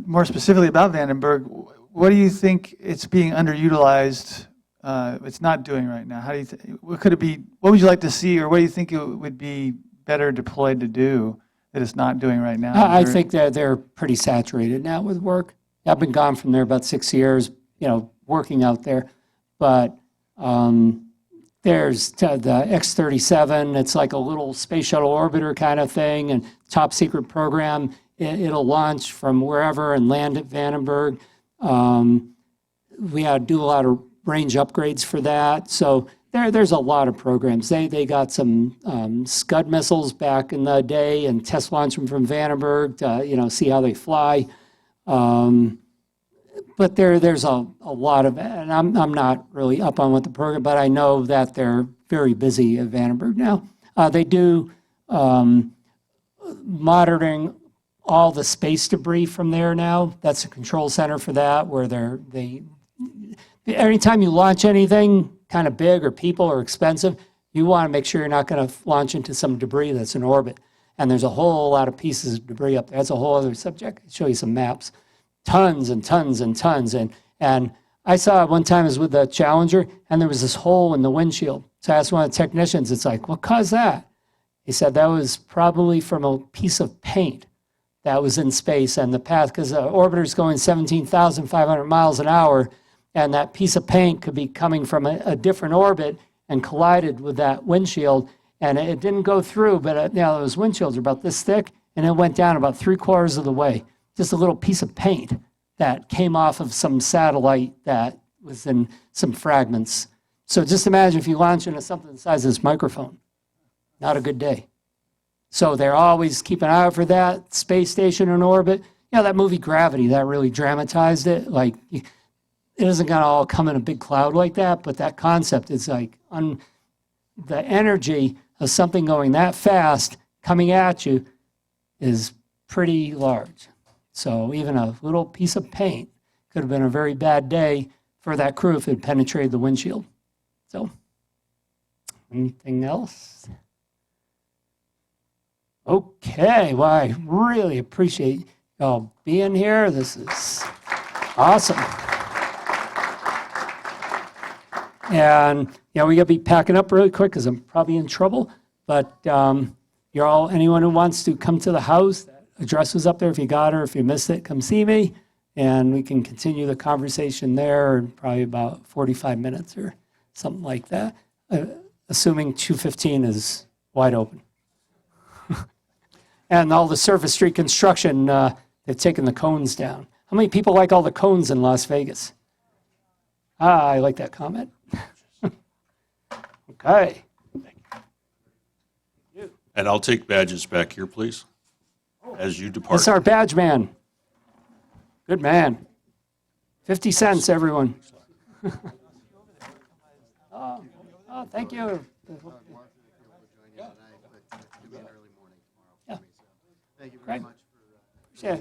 more specifically about Vandenberg, what do you think it's being underutilized? It's not doing right now. How do you? What could it be? What would you like to see, or what do you think it would be better deployed to do that it's not doing right now? I think that they're pretty saturated now with work. I've been gone from there about 6 years, working out there. But there's the X-37. It's like a little space shuttle orbiter kind of thing, and top secret program. It'll launch from wherever and land at Vandenberg. We had to do a lot of range upgrades for that. So there's a lot of programs. They got some Scud missiles back in the day and test launch them from Vandenberg to see how they fly. But there's a lot of, and I'm not really up on what the program, but I know that they're very busy at Vandenberg now. They do monitoring all the space debris from there now. That's a control center for that, where anytime you launch anything kind of big or people or expensive, you want to make sure you're not going to launch into some debris that's in orbit. And there's a whole lot of pieces of debris up there. That's a whole other subject. I'll show you some maps. Tons and tons and tons. And I saw it one time, it was with the Challenger, and there was this hole in the windshield. So I asked one of the technicians, it's like, what caused that? He said that was probably from a piece of paint that was in space and the path, because the orbiter's going 17,500 miles an hour, and that piece of paint could be coming from a different orbit and collided with that windshield, and it didn't go through, but those windshields are about this thick, and it went down about 3/4 of the way. Just a little piece of paint that came off of some satellite that was in some fragments. So just imagine if you launch into something the size of this microphone. Not a good day. So they're always keeping an eye out for that. Space station in orbit. That movie Gravity, that really dramatized it. Like, it isn't going to all come in a big cloud like that, but that concept is like the energy of something going that fast coming at you is pretty large. So even a little piece of paint could have been a very bad day for that crew if it penetrated the windshield. So, anything else? Okay, well, I really appreciate y'all being here. This is awesome. And, we got to be packing up really quick because I'm probably in trouble. But anyone who wants to come to the house, that address was up there. If you got her, if you missed it, come see me. And we can continue the conversation there in probably about 45 minutes or something like that, assuming 215 is wide open. And all the surface street construction, they've taken the cones down. How many people like all the cones in Las Vegas? I like that comment. Okay. And I'll take badges back here, please, as you depart. That's our badge man. Good man. 50 cents, everyone. Oh, thank you. Yeah. Thank you very much. Appreciate it.